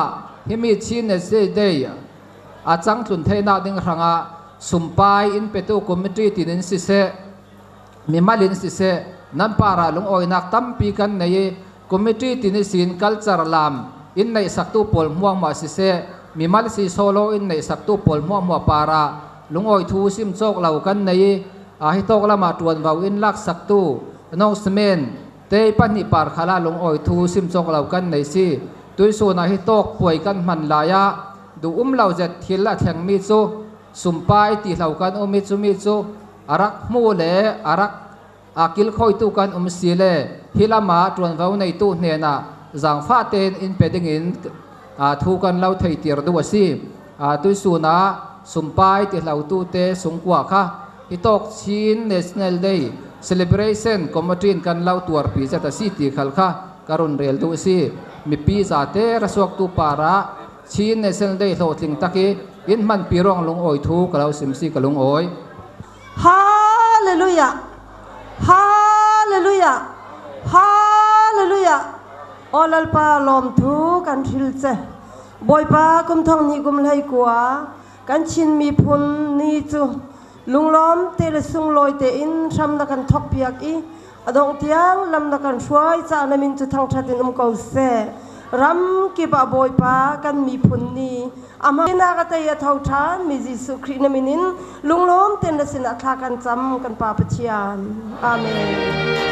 himi chin ne se dei a chang tlun theina ding ranga sumpai in petu committee tinin si se mi malin si se nan para lung oi nak tampi kan nei committee tin sin culture lam in nei saktu pol muang ma si se mi mal si solo in nei saktu pol muang ma para lung oi thu sim chok lau kan nei a hi tok lama tuan wau in lak saktu announcement te pani par khala lung oi thu sim chok lau kan nei si tui su na hi tok poi kan man laya du lau zet thila thang mi chu sumpai ti lau kan mi chu arak mu le arak akil khoi tu kan si le hilama tuan vau nei tu hne na zang fa ten in peding in thu kan lau thei tir du si tui su na sumpai ti lau tu te sungkwa kha hi tok chin national day celebration committee kan lau tuar pi zata si ti khal kha karun rel du si mi pi za te raswak tu para chin national day lo tling taki in man pirong lung oi thu kalau sim si kalung oi hallelujah hallelujah เลลูยาฮาเลลูยาอลัลปาลอมทุกันทิลเซบอยปากุมทองนี่กุมไลกัวกันชินมีพุนนี่จูลุงล้อมเตลซุงลอยเตอินทำนักกันทอกเปียกอีอดงเตียงลำนักกันช่วยจานามินจุทางชัดอินเกาเซรำกิบะบอยปากันมีพุนนี่อามาหน้ากตยาเท่าทานมีจิสุครีนามินินลุงล้อมเตลสินอัคลากันจำกันปาปเชียนอาเมน